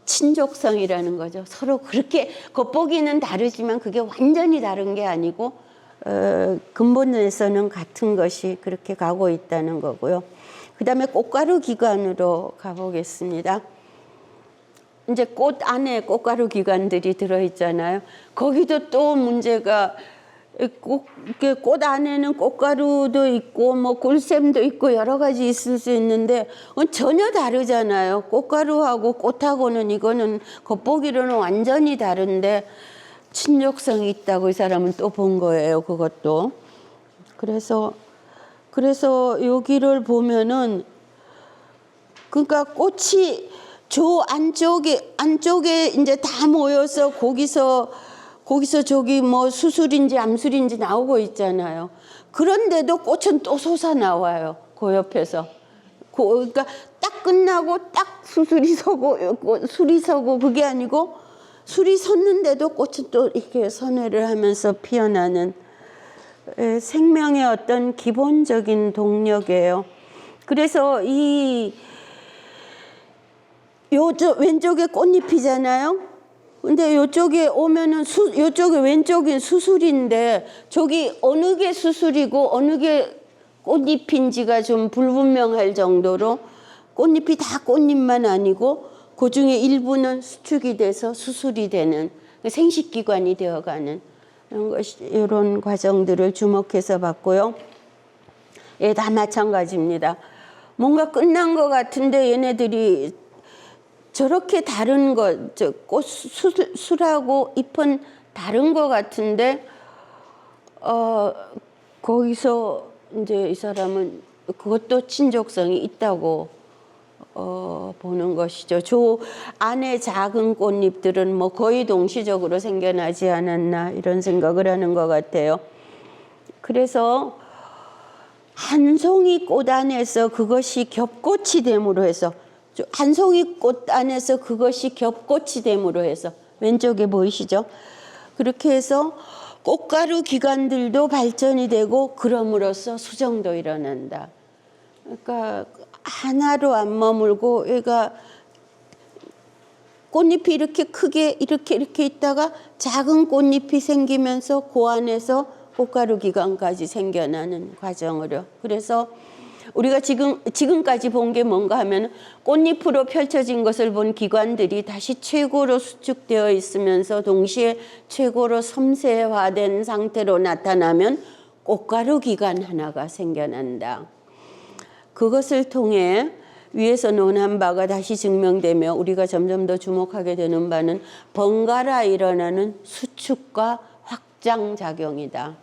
친족성이라는 거죠. 서로 그렇게 겉보기는 다르지만 그게 완전히 다른 게 아니고 근본에서는 같은 것이 그렇게 가고 있다는 거고요. 그 다음에 꽃가루 기관으로 가보겠습니다. 이제 꽃 안에 꽃가루 기관들이 들어있잖아요. 거기도 또 문제가 꽃 안에는 꽃가루도 있고 뭐 꿀샘도 있고 여러 가지 있을 수 있는데 전혀 다르잖아요. 꽃가루하고 꽃하고는 이거는 겉보기로는 완전히 다른데 친족성이 있다고 이 사람은 또 본 거예요. 그것도. 그래서 여기를 보면은 그러니까 꽃이 저 안쪽에 이제 다 모여서 거기서 저기 뭐 수술인지 암술인지 나오고 있잖아요. 그런데도 꽃은 또 솟아 나와요. 그 옆에서. 그러니까 딱 끝나고 딱 술이 서고 그게 아니고 술이 섰는데도 꽃은 또 이렇게 선회를 하면서 피어나는 생명의 어떤 기본적인 동력이에요. 그래서 왼쪽에 꽃잎이잖아요. 근데 요쪽에 오면은 요쪽에 왼쪽은 수술인데 저기 어느 게 수술이고 어느 게 꽃잎인지가 좀 불분명할 정도로 꽃잎이 다 꽃잎만 아니고 그 중에 일부는 수축이 돼서 수술이 되는 생식기관이 되어가는 이런 과정들을 주목해서 봤고요. 예, 다 마찬가지입니다. 뭔가 끝난 것 같은데 얘네들이 저렇게 다른 것, 술하고 잎은 다른 것 같은데, 거기서 이제 이 사람은 그것도 친족성이 있다고 보는 것이죠. 저 안에 작은 꽃잎들은 뭐 거의 동시적으로 생겨나지 않았나 이런 생각을 하는 것 같아요. 그래서 한 송이 꽃 안에서 그것이 겹꽃이 됨으로 해서 한 송이 꽃 안에서 그것이 겹꽃이 됨으로 해서 왼쪽에 보이시죠? 그렇게 해서 꽃가루 기관들도 발전이 되고 그럼으로써 수정도 일어난다. 그러니까 하나로 안 머물고 얘가 꽃잎이 이렇게 크게 이렇게 있다가 작은 꽃잎이 생기면서 그 안에서 꽃가루 기관까지 생겨나는 과정으로. 그래서 우리가 지금까지 본 게 뭔가 하면 꽃잎으로 펼쳐진 것을 본 기관들이 다시 최고로 수축되어 있으면서 동시에 최고로 섬세화된 상태로 나타나면 꽃가루 기관 하나가 생겨난다. 그것을 통해 위에서 논한 바가 다시 증명되며 우리가 점점 더 주목하게 되는 바는 번갈아 일어나는 수축과 확장 작용이다.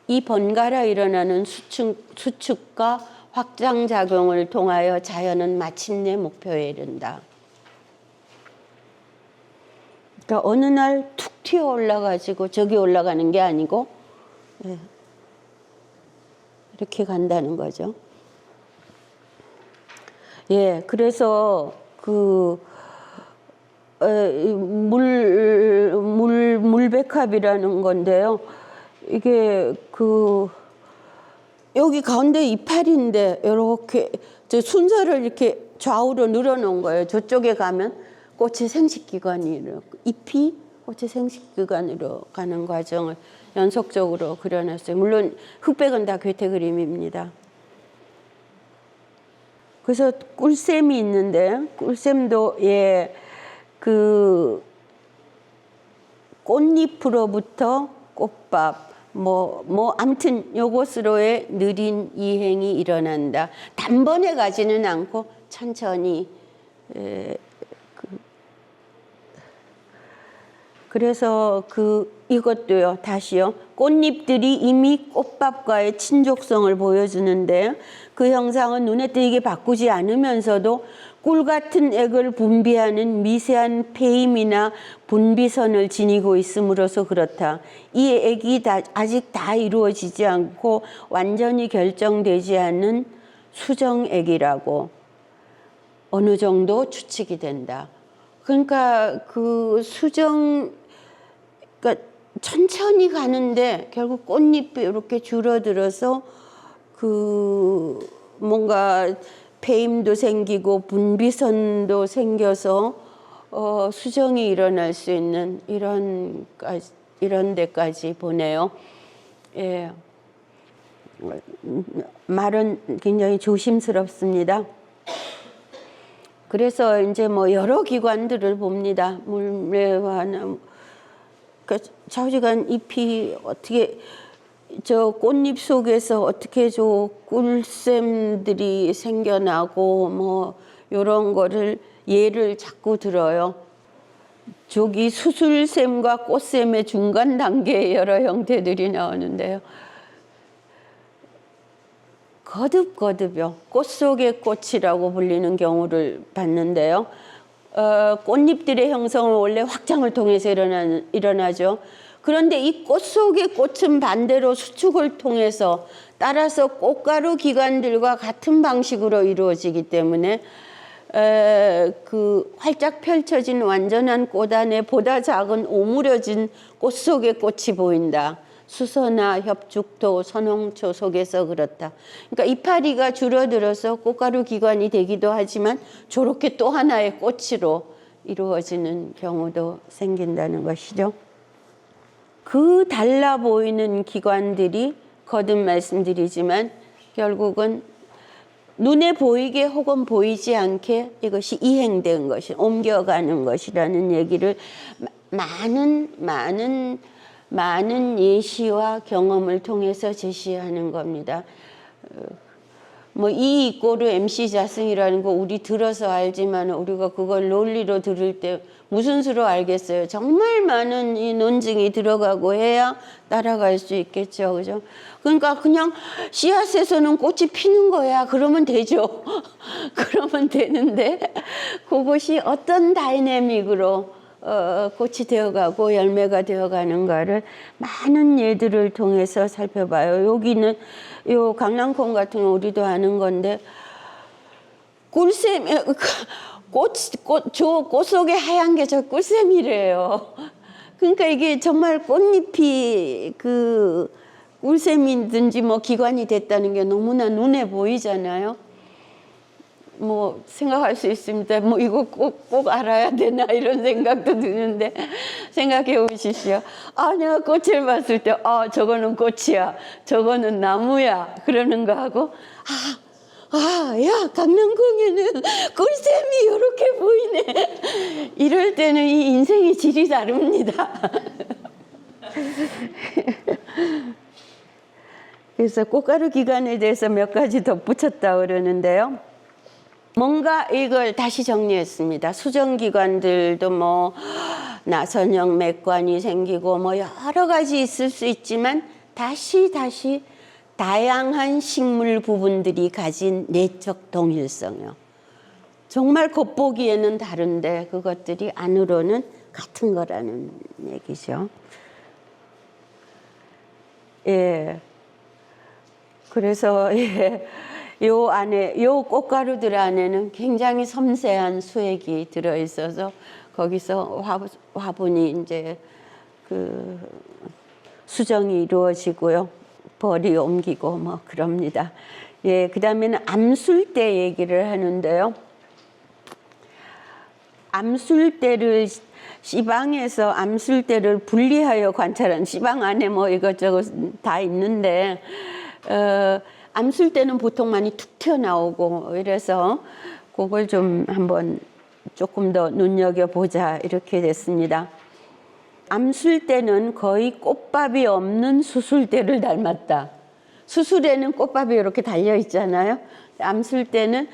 이 번갈아 일어나는 수축과 확장 작용을 통하여 자연은 마침내 목표에 이른다. 그러니까 어느 날 툭 튀어 올라가지고 저기 올라가는 게 아니고 이렇게 간다는 거죠. 예, 그래서 물백합이라는 건데요. 이게 여기 가운데 이파리인데 이렇게 순서를 이렇게 좌우로 늘어놓은 거예요. 저쪽에 가면 꽃의 생식기관이 잎이 꽃의 생식기관으로 가는 과정을 연속적으로 그려놨어요. 물론 흑백은 다 괴테 그림입니다. 그래서 꿀샘이 있는데 꿀샘도 꽃잎으로부터 꽃밥 아무튼 요것으로의 느린 이행이 일어난다. 단번에 가지는 않고 천천히. 그래서 이것도요, 다시요. 꽃잎들이 이미 꽃밥과의 친족성을 보여주는데 그 형상은 눈에 띄게 바꾸지 않으면서도 꿀 같은 액을 분비하는 미세한 페임이나 분비선을 지니고 있음으로써 그렇다. 이 액이 아직 다 이루어지지 않고 완전히 결정되지 않은 수정액이라고 어느 정도 추측이 된다. 그러니까 그러니까 천천히 가는데 결국 꽃잎이 이렇게 줄어들어서 뭔가 페임도 생기고 분비선도 생겨서 수정이 일어날 수 있는 이런 데까지 보네요. 예. 말은 굉장히 조심스럽습니다. 그래서 이제 뭐 여러 기관들을 봅니다. 물매화나 그 좌우지간 잎이 어떻게 저 꽃잎 속에서 어떻게 저 꿀샘들이 생겨나고 뭐 이런 거를 예를 자꾸 들어요. 저기 수술샘과 꽃샘의 중간 단계의 여러 형태들이 나오는데요. 거듭거듭요. 꽃 속의 꽃이라고 불리는 경우를 봤는데요. 꽃잎들의 형성은 원래 확장을 통해서 일어나죠. 그런데 이 꽃 속의 꽃은 반대로 수축을 통해서 따라서 꽃가루 기관들과 같은 방식으로 이루어지기 때문에 그 활짝 펼쳐진 완전한 꽃 안에 보다 작은 오므려진 꽃 속의 꽃이 보인다. 수서나 협죽토, 선홍초 속에서 그렇다. 그러니까 이파리가 줄어들어서 꽃가루 기관이 되기도 하지만 저렇게 또 하나의 꽃으로 이루어지는 경우도 생긴다는 것이죠. 그 달라 보이는 기관들이 거듭 말씀드리지만 결국은 눈에 보이게 혹은 보이지 않게 이것이 이행된 것이 옮겨가는 것이라는 얘기를 많은 예시와 경험을 통해서 제시하는 겁니다. 뭐 이 이꼬르 MC 자승이라는 거 우리 들어서 알지만 우리가 그걸 논리로 들을 때 무슨 수로 알겠어요? 정말 많은 이 논증이 들어가고 해야 따라갈 수 있겠죠, 그죠? 그러니까 그냥 씨앗에서는 꽃이 피는 거야. 그러면 되죠. 그러면 되는데 그것이 어떤 다이내믹으로 꽃이 되어가고 열매가 되어가는가를 많은 예들을 통해서 살펴봐요. 여기는 요 강낭콩 같은 거 우리도 아는 건데 꿀샘 꽃 속에 하얀 게 저 꿀샘이래요. 그러니까 이게 정말 꽃잎이 그 꿀샘이든지 뭐 기관이 됐다는 게 너무나 눈에 보이잖아요. 뭐 생각할 수 있습니다. 뭐 이거 꼭 알아야 되나 이런 생각도 드는데 생각해 보십시오. 내가 꽃을 봤을 때 저거는 꽃이야, 저거는 나무야 그러는 거하고 야 강낭콩에는 꿀샘이 이렇게 보이네. 이럴 때는 이 인생의 질이 다릅니다. 그래서 꽃가루 기관에 대해서 몇 가지 덧붙였다 그러는데요. 뭔가 이걸 다시 정리했습니다. 수정기관들도 뭐 나선형 맥관이 생기고 뭐 여러 가지 있을 수 있지만 다시 다양한 식물 부분들이 가진 내적 동일성이요. 정말 겉보기에는 다른데 그것들이 안으로는 같은 거라는 얘기죠. 예. 그래서 요 안에 요 꽃가루들 안에는 굉장히 섬세한 수액이 들어 있어서 거기서 화분이 이제 그 수정이 이루어지고요. 벌이 옮기고 뭐 그럽니다. 예, 그다음에는 암술대 얘기를 하는데요. 암술대를 시방에서 암술대를 분리하여 관찰한 시방 안에 뭐 이것저것 다 있는데 암술대는 보통 많이 툭 튀어나오고 이래서 그걸 좀 한번 조금 더 눈여겨보자 이렇게 됐습니다. 암술대는 거의 꽃밥이 없는 수술대를 닮았다. 수술에는 꽃밥이 이렇게 달려 있잖아요. 암술대는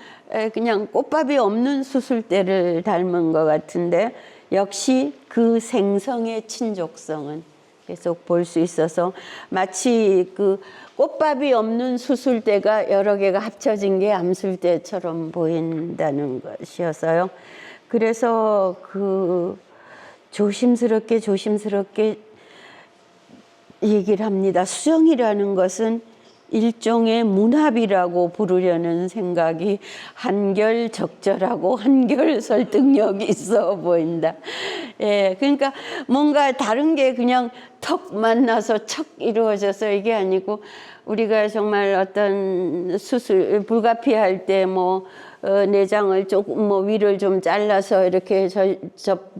그냥 꽃밥이 없는 수술대를 닮은 것 같은데 역시 그 생성의 친족성은 계속 볼 수 있어서 마치 그 꽃밥이 없는 수술대가 여러 개가 합쳐진 게 암술대처럼 보인다는 것이어서요. 그래서 그 조심스럽게 얘기를 합니다. 수정이라는 것은 일종의 문합이라고 부르려는 생각이 한결 적절하고 한결 설득력이 있어 보인다. 예, 그러니까 뭔가 다른 게 그냥 턱 만나서 척 이루어져서 이게 아니고 우리가 정말 어떤 수술 불가피할 때 뭐 내장을 조금 뭐 위를 좀 잘라서 이렇게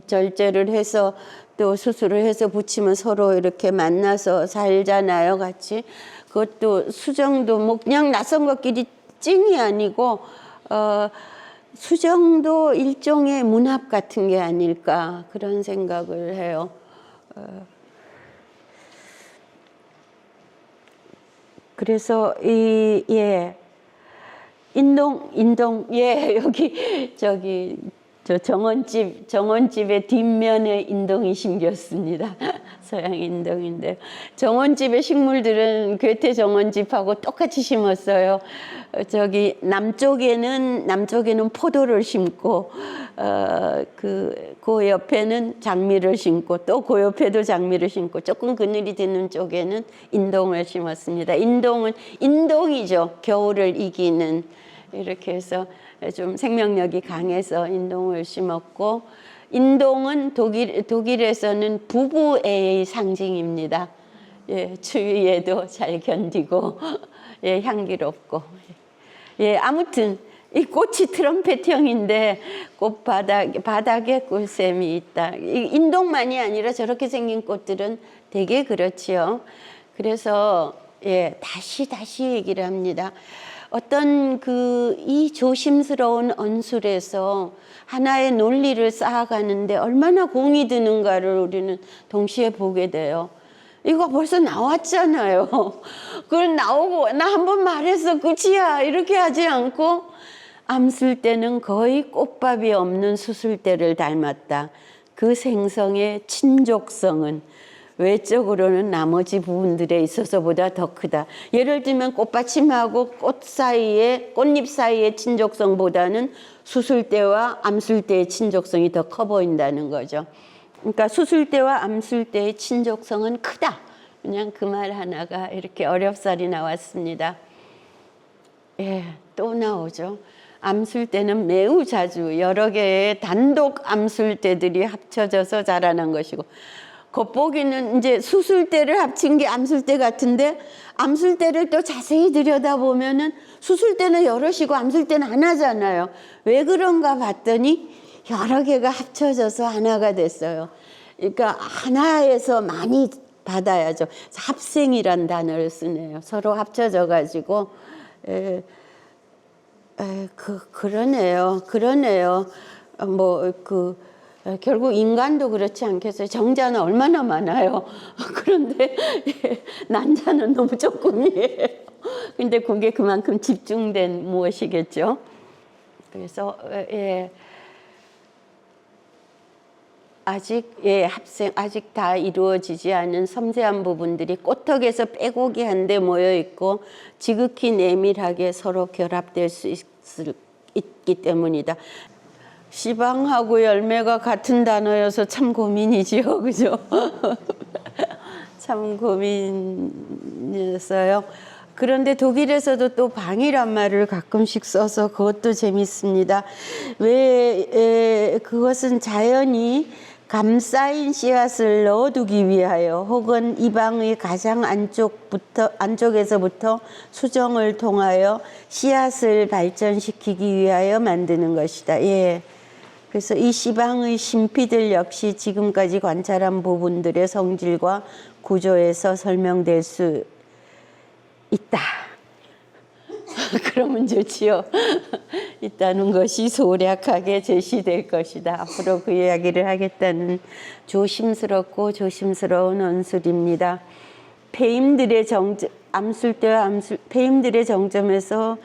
절제를 해서 또 수술을 해서 붙이면 서로 이렇게 만나서 살잖아요, 같이. 그것도 수정도 뭐 그냥 낯선 것끼리 찡이 아니고 수정도 일종의 문합 같은 게 아닐까 그런 생각을 해요. 그래서 인동 여기 저기 저 정원집의 뒷면에 인동이 심겼습니다. 서양 인동인데 정원집의 식물들은 괴테 정원집하고 똑같이 심었어요. 저기 남쪽에는 포도를 심고 그 옆에는 장미를 심고 또 그 옆에도 장미를 심고 조금 그늘이 드는 쪽에는 인동을 심었습니다. 인동이죠. 겨울을 이기는. 이렇게 해서 좀 생명력이 강해서 인동을 심었고, 인동은 독일에서는 부부애의 상징입니다. 예, 추위에도 잘 견디고, 예, 향기롭고. 예, 아무튼 이 꽃이 트럼펫형인데 꽃 바닥에 꿀샘이 있다. 인동만이 아니라 저렇게 생긴 꽃들은 되게 그렇지요. 그래서 예, 다시 얘기를 합니다. 어떤 이 조심스러운 언술에서 하나의 논리를 쌓아가는데 얼마나 공이 드는가를 우리는 동시에 보게 돼요. 이거 벌써 나왔잖아요. 그걸 나오고 나 한 번 말했어 끝이야 이렇게 하지 않고 암술대는 거의 꽃밥이 없는 수술대를 닮았다. 그 생성의 친족성은 외적으로는 나머지 부분들에 있어서보다 더 크다. 예를 들면 꽃받침하고 꽃잎 사이의 친족성보다는 수술대와 암술대의 친족성이 더 커 보인다는 거죠. 그러니까 수술대와 암술대의 친족성은 크다. 그냥 그 말 하나가 이렇게 어렵사리 나왔습니다. 예, 또 나오죠. 암술대는 매우 자주 여러 개의 단독 암술대들이 합쳐져서 자라난 것이고, 겉보기는 이제 수술대를 합친 게 암술대 같은데 암술대를 또 자세히 들여다보면은 수술대는 여럿이고 암술대는 하나잖아요. 왜 그런가 봤더니 여러 개가 합쳐져서 하나가 됐어요. 그러니까 하나에서 많이 받아야죠. 합생이란 단어를 쓰네요. 서로 합쳐져 가지고 그러네요. 결국 인간도 그렇지 않겠어요? 정자는 얼마나 많아요. 그런데 난자는 너무 조금이에요. 근데 그게 그만큼 집중된 무엇이겠죠? 그래서 아직 다 이루어지지 않은 섬세한 부분들이 꽃턱에서 빼곡이 한데 모여 있고 지극히 내밀하게 서로 결합될 수 있기 때문이다. 시방하고 열매가 같은 단어여서 참 고민이지요, 그죠? 참 고민이었어요. 그런데 독일에서도 또 방이란 말을 가끔씩 써서 그것도 재밌습니다. 그것은 자연이 감싸인 씨앗을 넣어두기 위하여 혹은 이 방의 가장 안쪽에서부터 수정을 통하여 씨앗을 발전시키기 위하여 만드는 것이다. 예. 그래서 이 시방의 신피들 역시 지금까지 관찰한 부분들의 성질과 구조에서 설명될 수 있다. 그러면 좋지요. 있다는 것이 소략하게 제시될 것이다. 앞으로 그 이야기를 하겠다는 조심스러운 언술입니다. 폐임들의 정점에서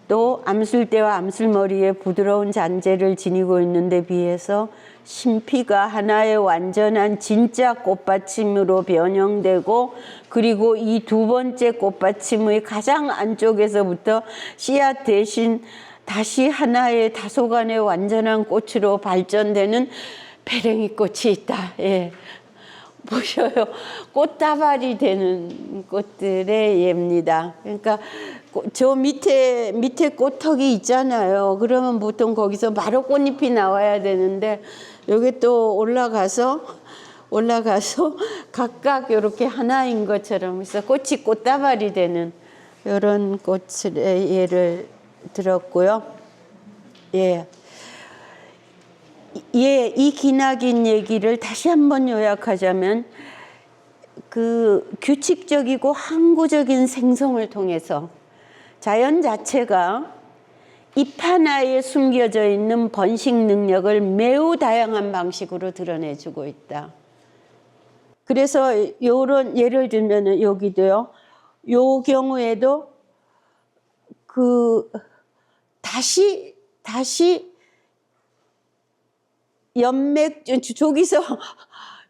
또 암술대와 암술머리에 부드러운 잔재를 지니고 있는데 비해서 신피가 하나의 완전한 진짜 꽃받침으로 변형되고, 그리고 이 두 번째 꽃받침의 가장 안쪽에서부터 씨앗 대신 다시 하나의 다소간의 완전한 꽃으로 발전되는 페랭이 꽃이 있다. 예. 보셔요. 꽃다발이 되는 꽃들의 예입니다. 그러니까 저 밑에 꽃턱이 있잖아요. 그러면 보통 거기서 바로 꽃잎이 나와야 되는데 여기 또 올라가서 각각 이렇게 하나인 것처럼 해서 꽃이 꽃다발이 되는 이런 꽃의 예를 들었고요. 예. 이 기나긴 얘기를 다시 한번 요약하자면 그 규칙적이고 항구적인 생성을 통해서 자연 자체가 잎 하나에 숨겨져 있는 번식 능력을 매우 다양한 방식으로 드러내주고 있다. 그래서 요런 예를 들면은 여기도요. 요 경우에도 다시 연맥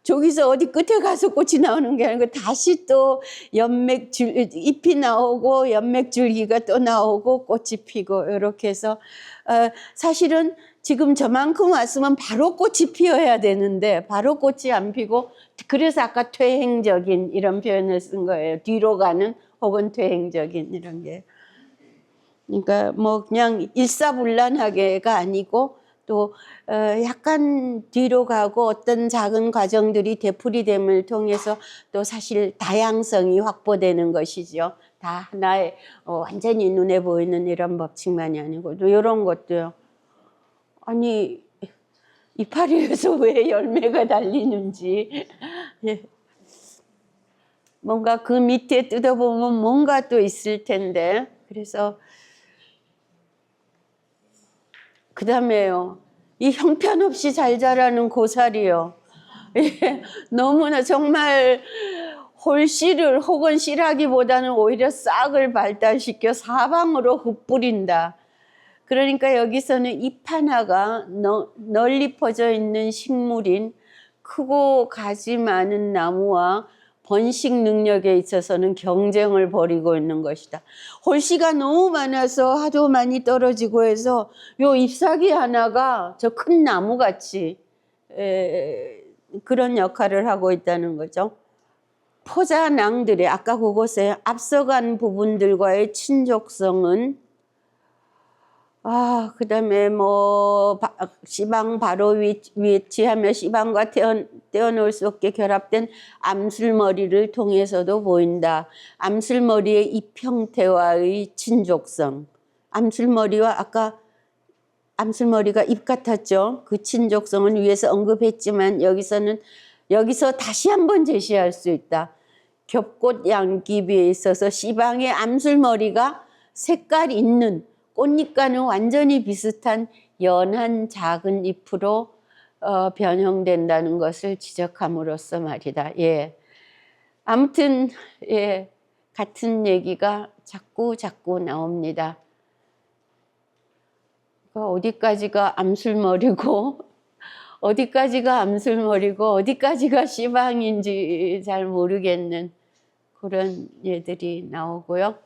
저기서 어디 끝에 가서 꽃이 나오는 게 아니고 다시 또 잎이 나오고 연맥줄기가 또 나오고 꽃이 피고 이렇게 해서 사실은 지금 저만큼 왔으면 바로 꽃이 피어야 되는데 바로 꽃이 안 피고 그래서 아까 퇴행적인 이런 표현을 쓴 거예요. 뒤로 가는 혹은 퇴행적인 이런 게. 그러니까 뭐 그냥 일사불란하게가 아니고 또 약간 뒤로 가고 어떤 작은 과정들이 되풀이됨을 통해서 또 사실 다양성이 확보되는 것이죠. 다 하나의 완전히 눈에 보이는 이런 법칙만이 아니고 또 이런 것도요. 아니 이파리에서 왜 열매가 달리는지 뭔가 그 밑에 뜯어보면 뭔가 또 있을 텐데 그래서 그 다음에요. 이 형편없이 잘 자라는 고사리요. 예, 너무나 정말 홀씨를 혹은 씨라기보다는 오히려 싹을 발달시켜 사방으로 흩뿌린다. 그러니까 여기서는 잎 하나가 널리 퍼져 있는 식물인 크고 가지 많은 나무와 번식 능력에 있어서는 경쟁을 벌이고 있는 것이다. 홀씨가 너무 많아서 하도 많이 떨어지고 해서 요 잎사귀 하나가 저 큰 나무같이 그런 역할을 하고 있다는 거죠. 포자낭들의 아까 그곳에 앞서간 부분들과의 친족성은 그다음에 뭐 씨방 바로 위치하며 씨방과 떼어놓을 수 없게 결합된 암술머리를 통해서도 보인다. 암술머리의 잎 형태와의 친족성. 암술머리와 아까 암술머리가 잎 같았죠. 그 친족성은 위에서 언급했지만 여기서 다시 한번 제시할 수 있다. 겹꽃 양귀비에 있어서 씨방의 암술머리가 색깔 있는 꽃잎과는 완전히 비슷한 연한 작은 잎으로 변형된다는 것을 지적함으로써 말이다. 예. 아무튼 예, 같은 얘기가 자꾸 나옵니다. 어디까지가 암술머리고 어디까지가 씨방인지 잘 모르겠는 그런 예들이 나오고요.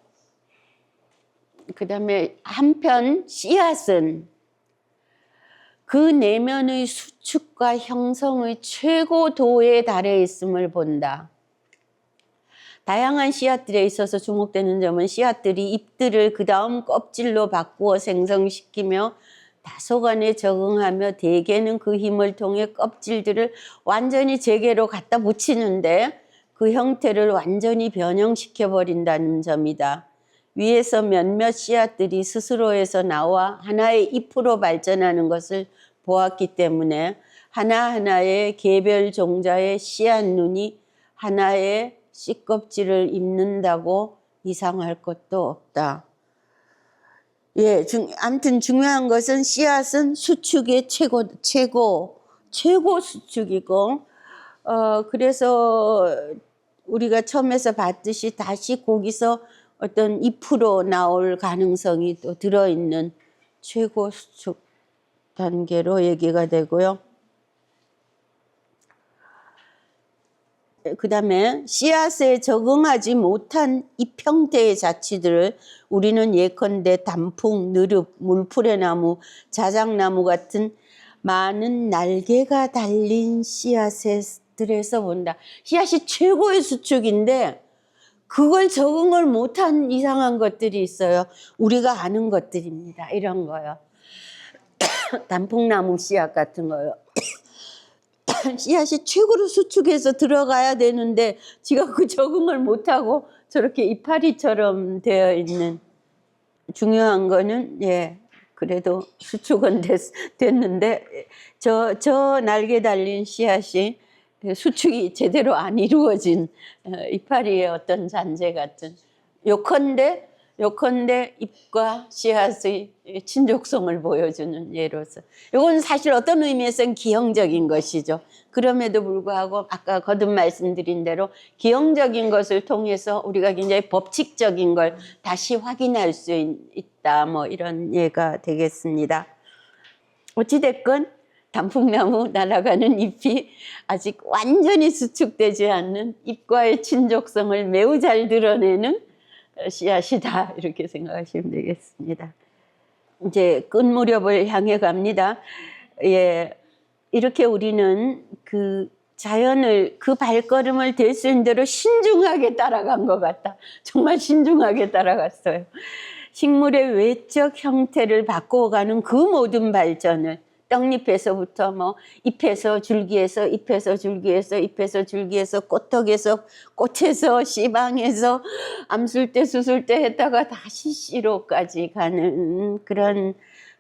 그 다음에 한편 씨앗은 그 내면의 수축과 형성의 최고도에 달해 있음을 본다. 다양한 씨앗들에 있어서 주목되는 점은 씨앗들이 잎들을 그 다음 껍질로 바꾸어 생성시키며 다소간에 적응하며 대개는 그 힘을 통해 껍질들을 완전히 재개로 갖다 붙이는데 그 형태를 완전히 변형시켜 버린다는 점이다. 위에서 몇몇 씨앗들이 스스로에서 나와 하나의 잎으로 발전하는 것을 보았기 때문에 하나하나의 개별 종자의 씨앗 눈이 하나의 씨껍질을 입는다고 이상할 것도 없다. 예, 아무튼 중요한 것은 씨앗은 수축의 최고 수축이고, 그래서 우리가 처음에서 봤듯이 다시 거기서 어떤 잎으로 나올 가능성이 또 들어있는 최고 수축 단계로 얘기가 되고요. 그 다음에 씨앗에 적응하지 못한 잎 형태의 자취들을 우리는 예컨대 단풍, 느릅, 물풀의나무, 자작나무 같은 많은 날개가 달린 씨앗들에서 본다. 씨앗이 최고의 수축인데 그걸 적응을 못한 이상한 것들이 있어요. 우리가 아는 것들입니다. 이런 거요. 단풍나무 씨앗 같은 거요. 씨앗이 최고로 수축해서 들어가야 되는데 지가 그 적응을 못하고 저렇게 이파리처럼 되어 있는. 중요한 거는 예 그래도 수축은 됐는데 저 날개 달린 씨앗이 수축이 제대로 안 이루어진 이파리의 어떤 잔재 같은. 요컨대 요컨대 잎과 씨앗의 친족성을 보여주는 예로서. 이건 사실 어떤 의미에서는 기형적인 것이죠. 그럼에도 불구하고 아까 거듭 말씀드린 대로 기형적인 것을 통해서 우리가 굉장히 법칙적인 걸 다시 확인할 수 있다. 뭐 이런 예가 되겠습니다. 어찌됐건 단풍나무 날아가는 잎이 아직 완전히 수축되지 않는 잎과의 친족성을 매우 잘 드러내는 씨앗이다, 이렇게 생각하시면 되겠습니다. 이제 끝 무렵을 향해 갑니다. 예, 이렇게 우리는 그 자연을, 그 발걸음을 될 수 있는 대로 신중하게 따라간 것 같다. 정말 신중하게 따라갔어요. 식물의 외적 형태를 바꿔가는 그 모든 발전을, 떡잎에서부터 뭐 잎에서 줄기에서, 잎에서 줄기에서, 잎에서 줄기에서, 꽃턱에서, 꽃에서, 씨방에서, 암술대 수술대 했다가 다시 씨로까지 가는 그런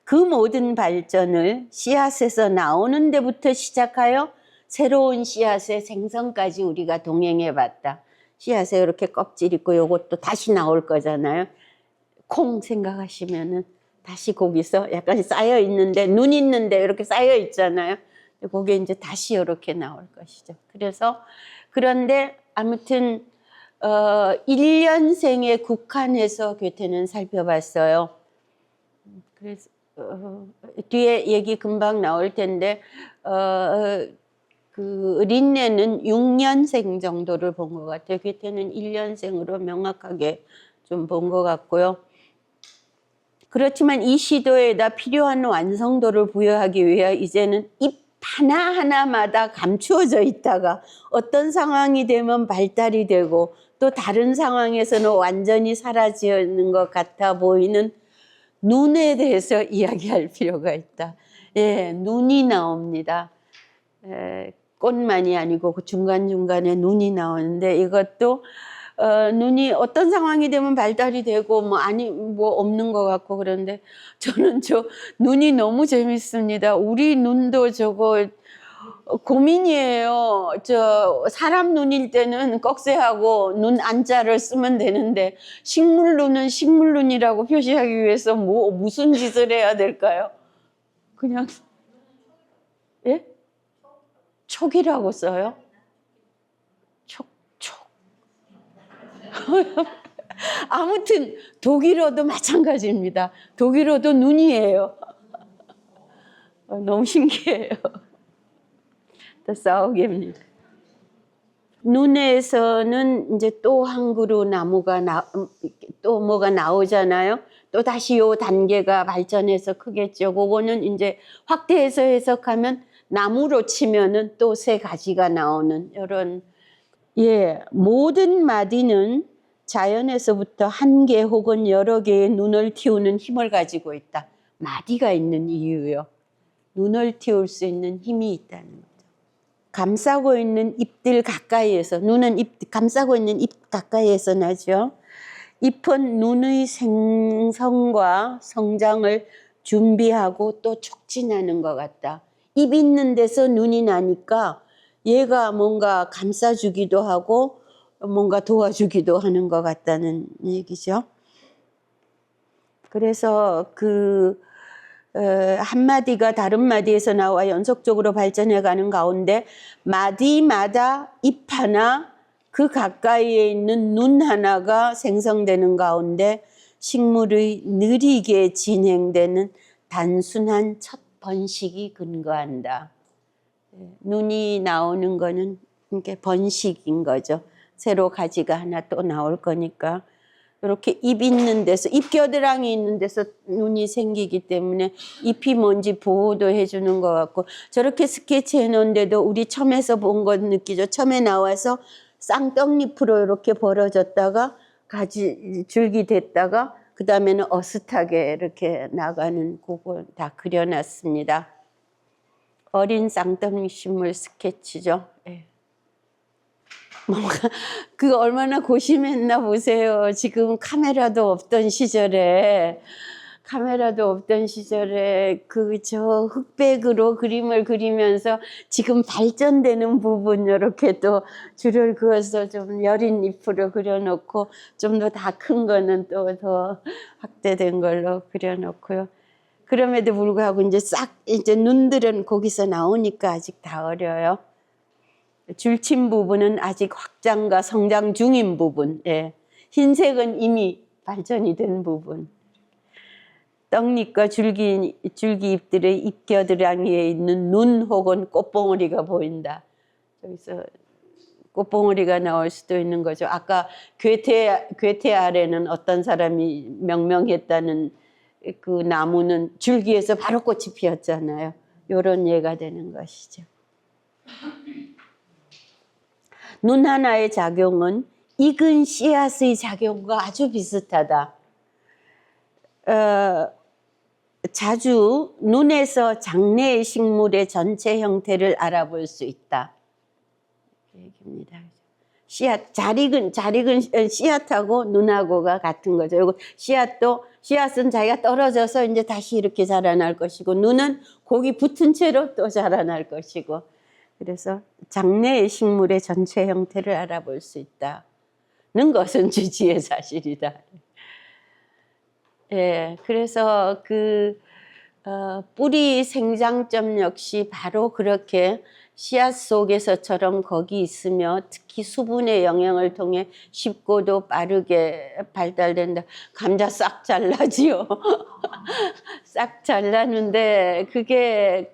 그 모든 발전을 씨앗에서 나오는 데부터 시작하여 새로운 씨앗의 생성까지 우리가 동행해 봤다. 씨앗에 이렇게 껍질 있고 요것도 다시 나올 거잖아요. 콩 생각하시면은 다시 거기서 약간 쌓여 있는데, 눈 있는데 이렇게 쌓여 있잖아요. 그게 이제 다시 이렇게 나올 것이죠. 그래서 그런데 아무튼 1년생에 국한해서 괴테는 살펴봤어요. 그래서 뒤에 얘기 금방 나올 텐데 그 린네는 6년생 정도를 본 것 같아요. 괴테는 1년생으로 명확하게 좀 본 것 같고요. 그렇지만 이 시도에다 필요한 완성도를 부여하기 위해 이제는 잎 하나하나마다 감추어져 있다가 어떤 상황이 되면 발달이 되고 또 다른 상황에서는 완전히 사라지는 것 같아 보이는 눈에 대해서 이야기할 필요가 있다. 예, 눈이 나옵니다. 꽃만이 아니고 그 중간중간에 눈이 나오는데 이것도 눈이 어떤 상황이 되면 발달이 되고 뭐 아니 뭐 없는 것 같고 그런데 저는 저 눈이 너무 재밌습니다. 우리 눈도 저거 고민이에요. 저 사람 눈일 때는 꺽쇠하고 눈 안자를 쓰면 되는데 식물 눈은 식물 눈이라고 표시하기 위해서 뭐 무슨 짓을 해야 될까요? 그냥 예? 촉이라고 써요? 촉. 아무튼 독일어도 마찬가지입니다. 독일어도 눈이에요. 너무 신기해요. 또 싸우기입니다. 눈에서는 이제 또 한 그루 나무가 또 뭐가 나오잖아요. 또 다시 요 단계가 발전해서 크겠죠. 그거는 이제 확대해서 해석하면 나무로 치면은 또 새 가지가 나오는 이런. 예, 모든 마디는 자연에서부터 한 개 혹은 여러 개의 눈을 틔우는 힘을 가지고 있다. 마디가 있는 이유요. 눈을 틔울 수 있는 힘이 있다는 거죠. 감싸고 있는 잎들 가까이에서, 눈은 감싸고 있는 잎 가까이에서 나죠. 잎은 눈의 생성과 성장을 준비하고 또 촉진하는 것 같다. 잎 있는 데서 눈이 나니까 얘가 뭔가 감싸주기도 하고 뭔가 도와주기도 하는 것 같다는 얘기죠. 그래서 그 한마디가 다른 마디에서 나와 연속적으로 발전해 가는 가운데 마디마다 잎 하나, 그 가까이에 있는 눈 하나가 생성되는 가운데 식물의 느리게 진행되는 단순한 첫 번식이 근거한다. 눈이 나오는 거는 이렇게 번식인 거죠. 새로 가지가 하나 또 나올 거니까. 이렇게 잎 있는 데서, 잎겨드랑이 있는 데서 눈이 생기기 때문에 잎이 뭔지 보호도 해주는 것 같고, 저렇게 스케치해 놓은데도 우리 처음에서 본 것 느끼죠. 처음에 나와서 쌍떡잎으로 이렇게 벌어졌다가 가지 줄기 됐다가 그 다음에는 어슷하게 이렇게 나가는 그거 다 그려놨습니다. 어린 쌍떡잎 식물 스케치죠. 네. 뭔가 그 얼마나 고심했나 보세요. 지금 카메라도 없던 시절에 카메라도 없던 시절에 그 저 흑백으로 그림을 그리면서 지금 발전되는 부분 이렇게 또 줄을 그어서 좀 여린 잎으로 그려놓고 좀 더 다 큰 거는 또 더 확대된 걸로 그려놓고요. 그럼에도 불구하고 이제 눈들은 거기서 나오니까 아직 다 어려요. 줄친 부분은 아직 확장과 성장 중인 부분, 예. 흰색은 이미 발전이 된 부분. 떡잎과 줄기잎들의 잎겨드랑이에 있는 눈 혹은 꽃봉오리가 보인다. 여기서 꽃봉오리가 나올 수도 있는 거죠. 아까 괴테 아래는 어떤 사람이 명명했다는 그 나무는 줄기에서 바로 꽃이 피었잖아요. 이런 예가 되는 것이죠. 눈 하나의 작용은 익은 씨앗의 작용과 아주 비슷하다. 자주 눈에서 장내의 식물의 전체 형태를 알아볼 수 있다. 얘기입니다. 잘 익은 씨앗하고 눈하고가 같은 거죠. 요거 씨앗은 자기가 떨어져서 이제 다시 이렇게 자라날 것이고, 눈은 거기 붙은 채로 또 자라날 것이고, 그래서 장내의 식물의 전체 형태를 알아볼 수 있다는 것은 지지의 사실이다. 예, 그래서 뿌리 생장점 역시 바로 그렇게 씨앗 속에서처럼 거기 있으며 특히 수분의 영향을 통해 쉽고도 빠르게 발달된다. 감자 싹 잘라지요. 싹 잘라는데 그게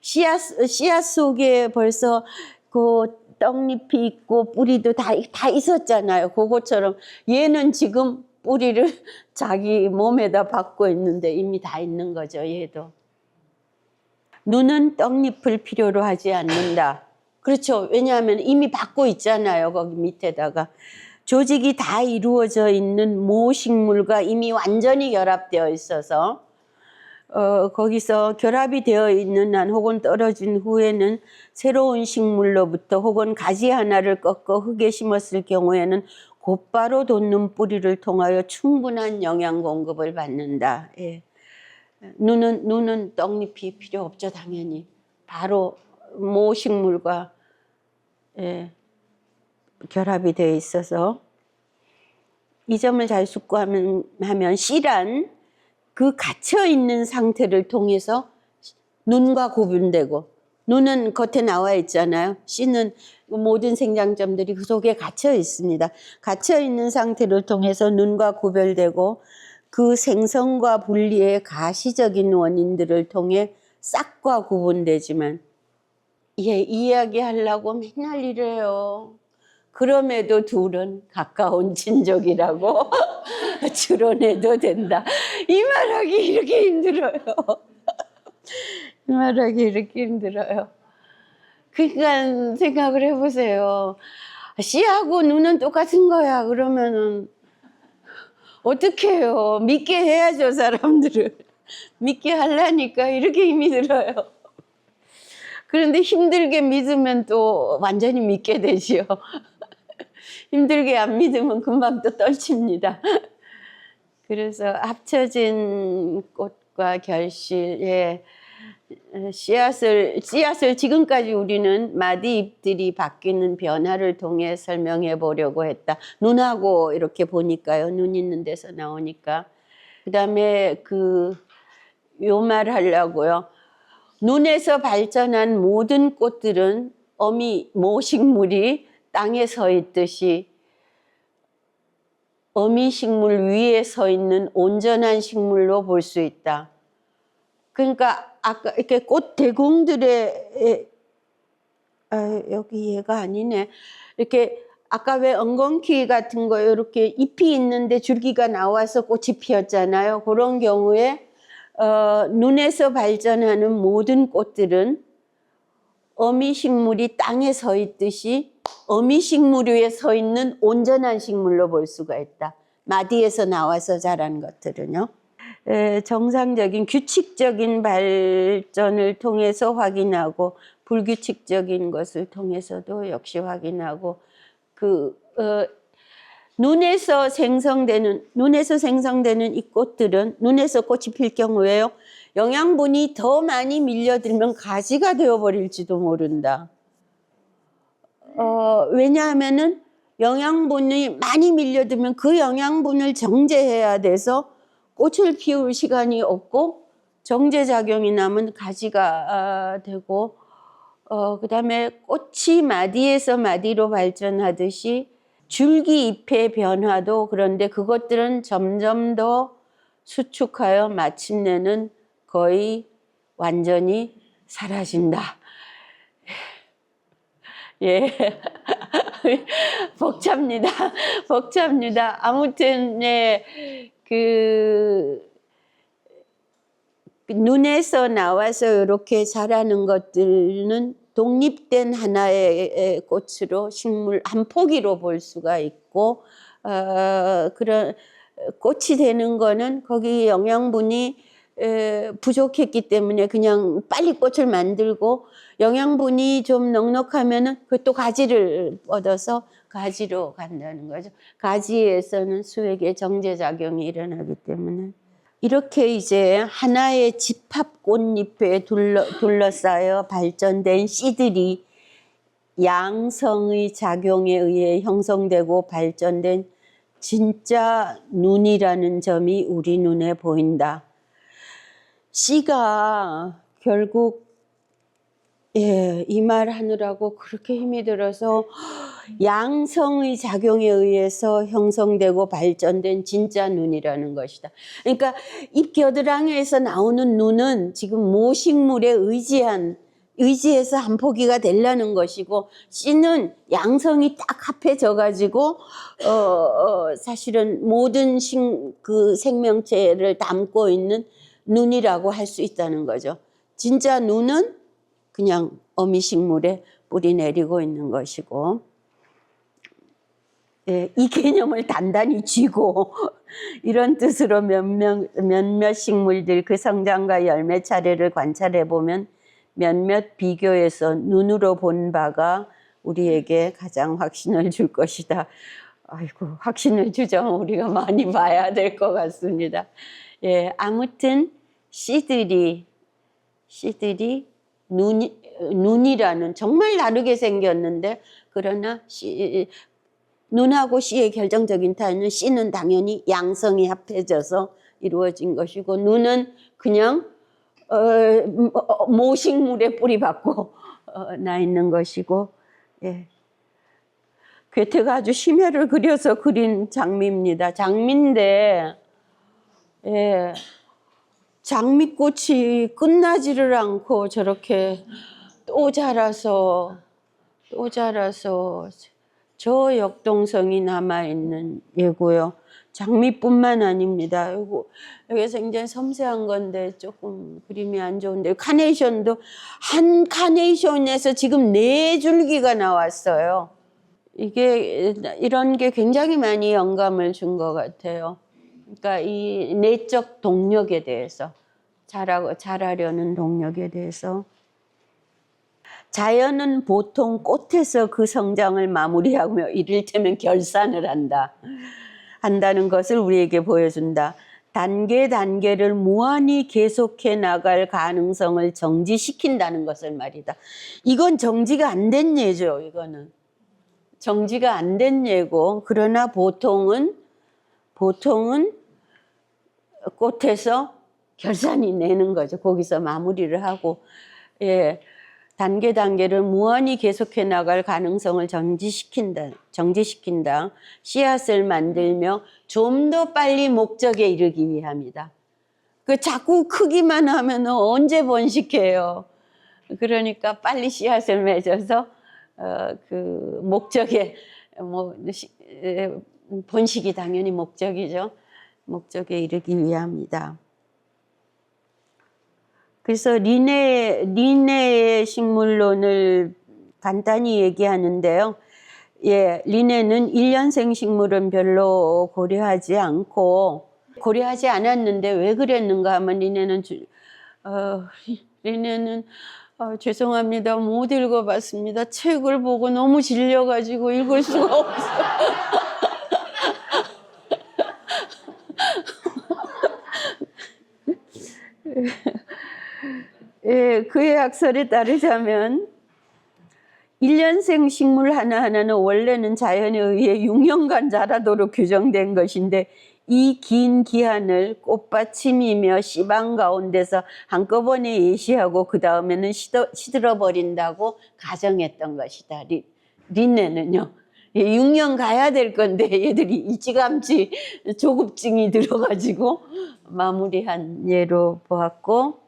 씨앗 속에 벌써 그 떡잎이 있고 뿌리도 다 있었잖아요. 그것처럼 얘는 지금 뿌리를 자기 몸에다 받고 있는데 이미 다 있는 거죠, 얘도. 눈은 떡잎을 필요로 하지 않는다. 그렇죠. 왜냐하면 이미 받고 있잖아요, 거기 밑에다가. 조직이 다 이루어져 있는 모식물과 이미 완전히 결합되어 있어서 거기서 결합이 되어 있는 한 혹은 떨어진 후에는 새로운 식물로부터 혹은 가지 하나를 꺾어 흙에 심었을 경우에는 곧바로 돋는 뿌리를 통하여 충분한 영양 공급을 받는다. 예. 눈은 떡잎이 필요 없죠, 당연히. 바로 모식물과 결합이 되어 있어서 이 점을 잘 숙고하면 씨란 그 갇혀 있는 상태를 통해서 눈과 구분되고, 눈은 겉에 나와 있잖아요. 씨는 모든 생장점들이 그 속에 갇혀 있습니다. 갇혀 있는 상태를 통해서 눈과 구별되고 그 생성과 분리의 가시적인 원인들을 통해 싹과 구분되지만, 이야기하려고 맨날 이래요. 그럼에도 둘은 가까운 친족이라고 추론해도 된다. 이 말하기 이렇게 힘들어요. 이 말하기 이렇게 힘들어요. 그러니까 생각을 해보세요. 씨하고 눈은 똑같은 거야. 그러면은 어떻게 해요? 믿게 해야죠, 사람들을. 믿게 하려니까 이렇게 힘이 들어요. 그런데 힘들게 믿으면 또 완전히 믿게 되지요. 힘들게 안 믿으면 금방 또 떨칩니다. 그래서 합쳐진 꽃과 결실에 씨앗을 지금까지 우리는 마디잎들이 바뀌는 변화를 통해 설명해 보려고 했다. 눈하고 이렇게 보니까요. 눈 있는 데서 나오니까. 그다음에 요 말 하려고요. 눈에서 발전한 모든 꽃들은 모식물이 땅에 서 있듯이 어미식물 위에 서 있는 온전한 식물로 볼 수 있다. 그러니까 아까 이렇게 꽃 대공들의 여기 얘가 아니네. 이렇게 아까 왜 엉겅퀴 같은 거 이렇게 잎이 있는데 줄기가 나와서 꽃이 피었잖아요. 그런 경우에 눈에서 발전하는 모든 꽃들은 어미식물이 땅에 서 있듯이 어미식물 위에 서 있는 온전한 식물로 볼 수가 있다. 마디에서 나와서 자란 것들은요. 정상적인 규칙적인 발전을 통해서 확인하고 불규칙적인 것을 통해서도 역시 확인하고 눈에서 생성되는 이 꽃들은 눈에서 꽃이 필 경우에요. 영양분이 더 많이 밀려들면 가지가 되어버릴지도 모른다. 왜냐하면은 영양분이 많이 밀려들면 그 영양분을 정제해야 돼서 꽃을 피울 시간이 없고 정제작용이 나면 가지가 되고 그다음에 꽃이 마디에서 마디로 발전하듯이 줄기 잎의 변화도 그런데 그것들은 점점 더 수축하여 마침내는 거의 완전히 사라진다. 예. 벅찹니다. 아무튼, 예, 눈에서 나와서 이렇게 자라는 것들은 독립된 하나의 꽃으로 식물 한 포기로 볼 수가 있고, 그런 꽃이 되는 거는 거기 영양분이 부족했기 때문에 그냥 빨리 꽃을 만들고 영양분이 좀 넉넉하면은 그것도 가지를 뻗어서 가지로 간다는 거죠. 가지에서는 수액의 정제작용이 일어나기 때문에 이렇게 이제 하나의 집합 꽃잎에 둘러싸여 발전된 씨들이 양성의 작용에 의해 형성되고 발전된 진짜 눈이라는 점이 우리 눈에 보인다. 씨가 결국 이 말 하느라고 그렇게 힘이 들어서 양성의 작용에 의해서 형성되고 발전된 진짜 눈이라는 것이다. 그러니까 잎겨드랑이에서 나오는 눈은 지금 모식물에 의지해서 한 포기가 되려는 것이고 씨는 양성이 딱 합해져 가지고 사실은 모든 그 생명체를 담고 있는 눈이라고 할 수 있다는 거죠. 진짜 눈은 그냥 어미식물에 뿌리 내리고 있는 것이고, 예, 이 개념을 단단히 쥐고 이런 뜻으로 몇몇 식물들 그 성장과 열매 차례를 관찰해 보면 몇몇 비교해서 눈으로 본 바가 우리에게 가장 확신을 줄 것이다. 아이고, 확신을 주자면 우리가 많이 봐야 될 것 같습니다. 예, 아무튼 씨들이 눈이라는 정말 다르게 생겼는데 그러나 눈하고 씨의 결정적인 차이는 씨는 당연히 양성이 합해져서 이루어진 것이고 눈은 그냥 모식물에 뿌리 박고 나 있는 것이고, 예. 괴테가 아주 심혈을 그려서 그린 장미입니다. 장미인데, 예. 장미꽃이 끝나지를 않고 저렇게 또 자라서 저 역동성이 남아있는 예고요. 장미뿐만 아닙니다. 여기서 굉장히 섬세한 건데 조금 그림이 안 좋은데 카네이션도 한 카네이션에서 지금 4줄기가 나왔어요. 이런 게 굉장히 많이 영감을 준 것 같아요. 그러니까 이 내적 동력에 대해서 자라려는 동력에 대해서 자연은 보통 꽃에서 그 성장을 마무리하며 이를테면 결산을 한다는 것을 우리에게 보여준다. 단계를 무한히 계속해 나갈 가능성을 정지시킨다는 것을 말이다. 이건 정지가 안 된 예죠. 이거는 정지가 안 된 예고, 그러나 보통은 꽃에서 결산이 내는 거죠. 거기서 마무리를 하고, 예, 단계를 무한히 계속해 나갈 가능성을 정지시킨다. 씨앗을 만들며 좀 더 빨리 목적에 이르기 위함이다. 자꾸 크기만 하면 언제 번식해요. 그러니까 빨리 씨앗을 맺어서 그 목적에 번식이 당연히 목적이죠. 목적에 이르기 위함이다. 그래서 리네의 식물론을 간단히 얘기하는데요. 예, 리네는 1년생 식물은 별로 고려하지 않았는데 왜 그랬는가 하면 리네는 죄송합니다. 못 읽어봤습니다. 책을 보고 너무 질려가지고 읽을 수가 없어요. 예, 그의 약설에 따르자면 1년생 식물 하나하나는 원래는 자연에 의해 6년간 자라도록 규정된 것인데 이 긴 기한을 꽃받침이며 씨방 가운데서 한꺼번에 예시하고 그 다음에는 시들어버린다고 가정했던 것이다. 린네는요. 6년 가야 될 건데 얘들이 일찌감치 조급증이 들어가지고 마무리한 예로 보았고,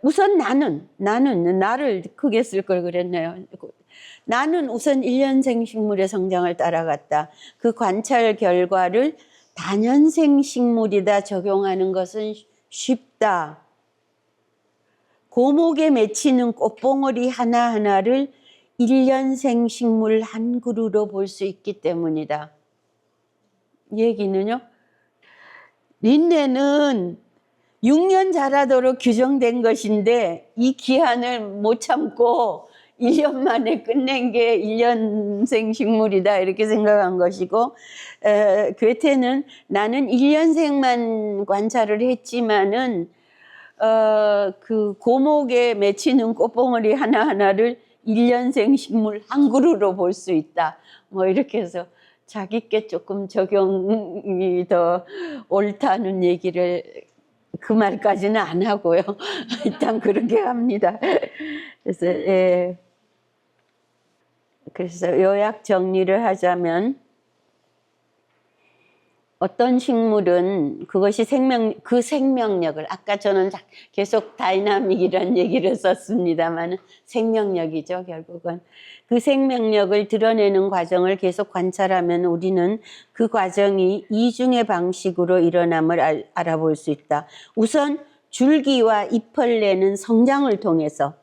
우선 나를 크게 쓸 걸 그랬네요. 나는 우선 1년생 식물의 성장을 따라갔다. 그 관찰 결과를 다년생 식물이다 적용하는 것은 쉽다. 고목에 맺히는 꽃봉오리 하나하나를 1년생 식물 한 그루로 볼 수 있기 때문이다. 얘기는요, 린네는 6년 자라도록 규정된 것인데 이 기한을 못 참고 1년 만에 끝낸 게 1년생 식물이다 이렇게 생각한 것이고, 괴테는 나는 1년생만 관찰을 했지만은 그 고목에 맺히는 꽃봉오리 하나하나를 1년생 식물 한 그루로 볼 수 있다. 뭐 이렇게 해서 자기께 조금 적용이 더 옳다는 얘기를 그 말까지는 안 하고요. 일단 그렇게 합니다. 그래서 요약 정리를 하자면 어떤 식물은 그것이 그 생명력을, 아까 저는 계속 다이나믹이라는 얘기를 썼습니다만 생명력이죠, 결국은. 그 생명력을 드러내는 과정을 계속 관찰하면 우리는 그 과정이 이중의 방식으로 일어남을 알아볼 수 있다. 우선 줄기와 잎을 내는 성장을 통해서,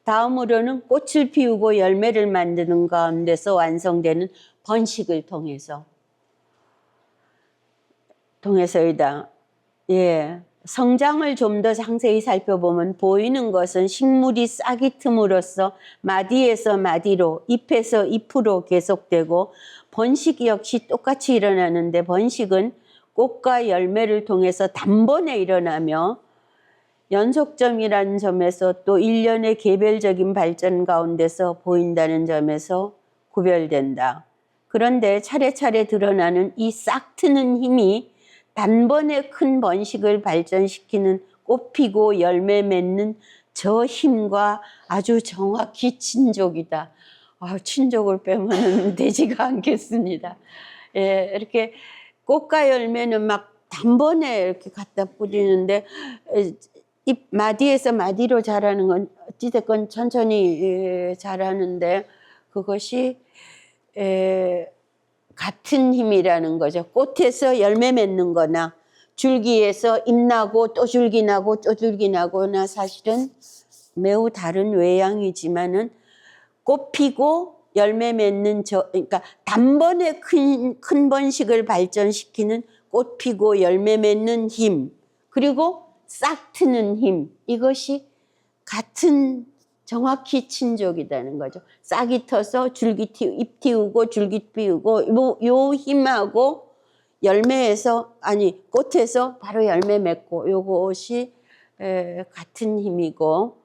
다음으로는 꽃을 피우고 열매를 만드는 가운데서 완성되는 번식을 통해서이다. 예, 성장을 좀 더 상세히 살펴보면 보이는 것은 식물이 싹이 틈으로써 마디에서 마디로, 잎에서 잎으로 계속되고, 번식 역시 똑같이 일어나는데 번식은 꽃과 열매를 통해서 단번에 일어나며 연속점이라는 점에서 또 일련의 개별적인 발전 가운데서 보인다는 점에서 구별된다. 그런데 차례차례 드러나는 이 싹 트는 힘이 단번에 큰 번식을 발전시키는 꽃 피고 열매 맺는 저 힘과 아주 정확히 친족이다. 친족을 빼면 되지가 않겠습니다. 예, 이렇게 꽃과 열매는 막 단번에 이렇게 갖다 뿌리는데 잎 마디에서 마디로 자라는 건 어찌됐건 천천히 자라는데 그것이 같은 힘이라는 거죠. 꽃에서 열매 맺는 거나 줄기에서 잎 나고 또 줄기 나고 또 줄기 나고나 사실은 매우 다른 외양이지만은 꽃 피고 열매 맺는 그러니까 단번에 큰 번식을 발전시키는 꽃 피고 열매 맺는 힘, 그리고 싹 트는 힘, 이것이 같은 정확히 친족이라는 거죠. 싹이 터서 잎 틔우고 줄기 피우고 요 힘하고 꽃에서 바로 열매 맺고 요것이 같은 힘이고,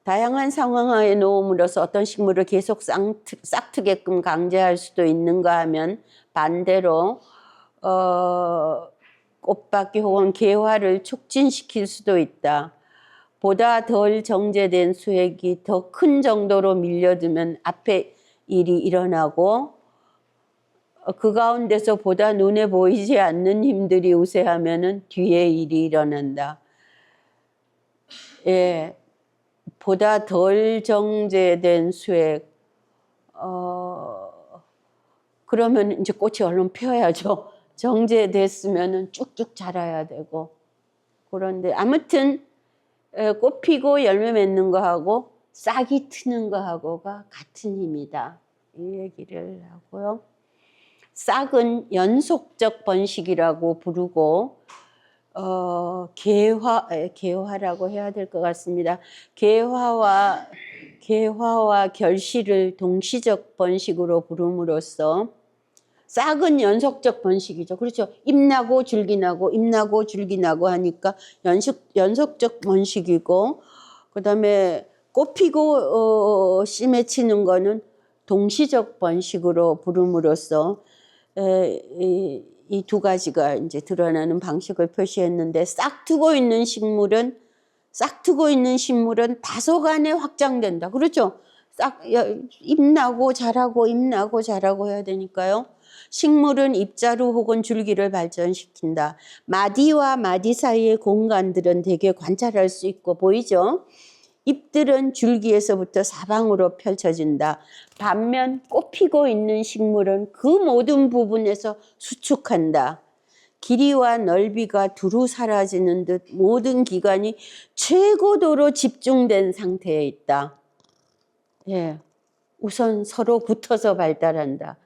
다양한 상황하에 놓음으로써 어떤 식물을 계속 싹트게끔 강제할 수도 있는가 하면 반대로 꽃받기 혹은 개화를 촉진시킬 수도 있다. 보다 덜 정제된 수액이 더 큰 정도로 밀려들면 앞에 일이 일어나고 그 가운데서 보다 눈에 보이지 않는 힘들이 우세하면 뒤에 일이 일어난다. 예, 보다 덜 정제된 수액, 그러면 이제 꽃이 얼른 펴야죠. 정제됐으면 쭉쭉 자라야 되고. 그런데 아무튼 꽃 피고 열매 맺는 거하고 싹이 트는 거하고가 같은 힘이다. 이 얘기를 하고요. 싹은 연속적 번식이라고 부르고 개화라고 해야 될 것 같습니다. 개화와 결실을 동시적 번식으로 부름으로써 싹은 연속적 번식이죠. 그렇죠. 잎 나고 줄기 나고 잎 나고 줄기 나고 하니까 연속적 번식이고, 그다음에 꽃 피고 씨 맺히는 거는 동시적 번식으로 부름으로써 이 두 가지가 이제 드러나는 방식을 표시했는데, 싹트고 있는 식물은 다소간에 확장된다. 그렇죠. 잎 나고 자라고 잎 나고 자라고 해야 되니까요. 식물은 잎자루 혹은 줄기를 발전시킨다. 마디와 마디 사이의 공간들은 되게 관찰할 수 있고 보이죠. 잎들은 줄기에서부터 사방으로 펼쳐진다. 반면 꽃 피고 있는 식물은 그 모든 부분에서 수축한다. 길이와 넓이가 두루 사라지는 듯 모든 기관이 최고도로 집중된 상태에 있다. 예, 우선 서로 붙어서 발달한다.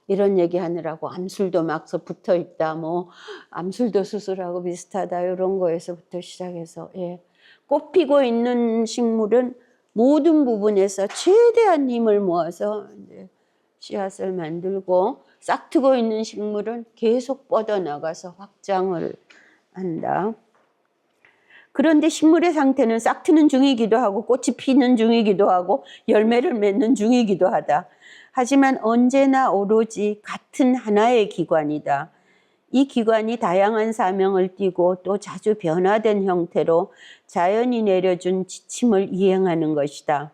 이런 얘기 하느라고 암술도 막 붙어 있다. 뭐 암술도 수술하고 비슷하다. 이런 거에서부터 시작해서, 예. 꽃 피고 있는 식물은 모든 부분에서 최대한 힘을 모아서 이제 씨앗을 만들고, 싹트고 있는 식물은 계속 뻗어나가서 확장을 한다. 그런데 식물의 상태는 싹트는 중이기도 하고 꽃이 피는 중이기도 하고 열매를 맺는 중이기도 하다. 하지만 언제나 오로지 같은 하나의 기관이다. 이 기관이 다양한 사명을 띠고 또 자주 변화된 형태로 자연이 내려준 지침을 이행하는 것이다.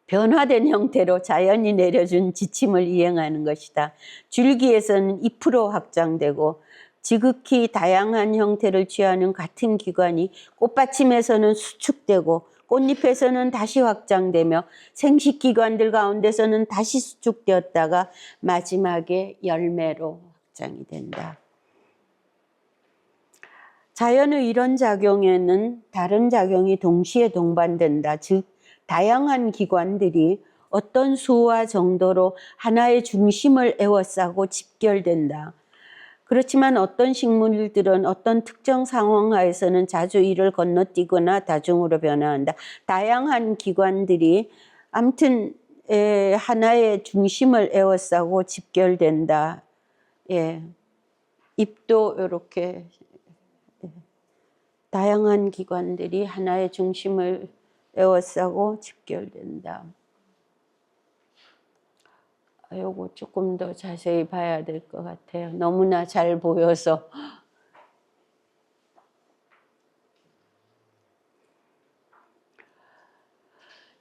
변화된 형태로 자연이 내려준 지침을 이행하는 것이다. 줄기에서는 잎으로 확장되고 지극히 다양한 형태를 취하는 같은 기관이 꽃받침에서는 수축되고 꽃잎에서는 다시 확장되며 생식기관들 가운데서는 다시 수축되었다가 마지막에 열매로 확장이 된다. 자연의 이런 작용에는 다른 작용이 동시에 동반된다. 즉 다양한 기관들이 어떤 수와 정도로 하나의 중심을 에워싸고 집결된다. 그렇지만 어떤 식물들은 어떤 특정 상황 하에서는 자주 이를 건너뛰거나 다중으로 변화한다. 다양한 기관들이 아무튼 하나의 중심을 에워싸고 집결된다. 예, 잎도 이렇게 다양한 기관들이 하나의 중심을 에워싸고 집결된다. 요거 조금 더 자세히 봐야 될 것 같아요. 너무나 잘 보여서.